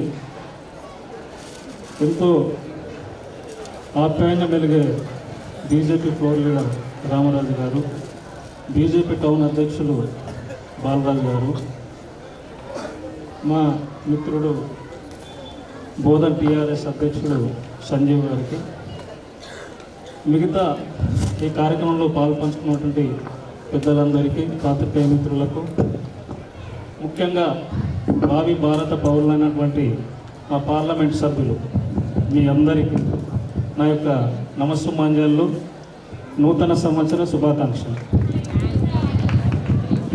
ఎంతో ఆప్యాయంగా మెలిగే బీజేపీ ఫ్లోర్ లీడర్ రామరాజు గారు, బీజేపీ టౌన్ అధ్యక్షులు బాలరాజు గారు, మా మిత్రుడు బోధన్ టీఆర్ఎస్ అధ్యక్షుడు సంజీవ్ గారికి, మిగతా ఈ కార్యక్రమంలో పాల్పంచుకున్నటువంటి పెద్దలందరికీ, పాత్రికేయ మిత్రులకు, ముఖ్యంగా భావి భారత పౌరులైనటువంటి మా పార్లమెంట్ సభ్యులు మీ అందరికీ నా యొక్క నమస్సుమాంజలు, నూతన సంవత్సర శుభాకాంక్షలు.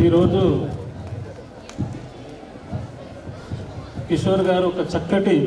ఈరోజు కిషోర్ గారు ఒక చక్కటి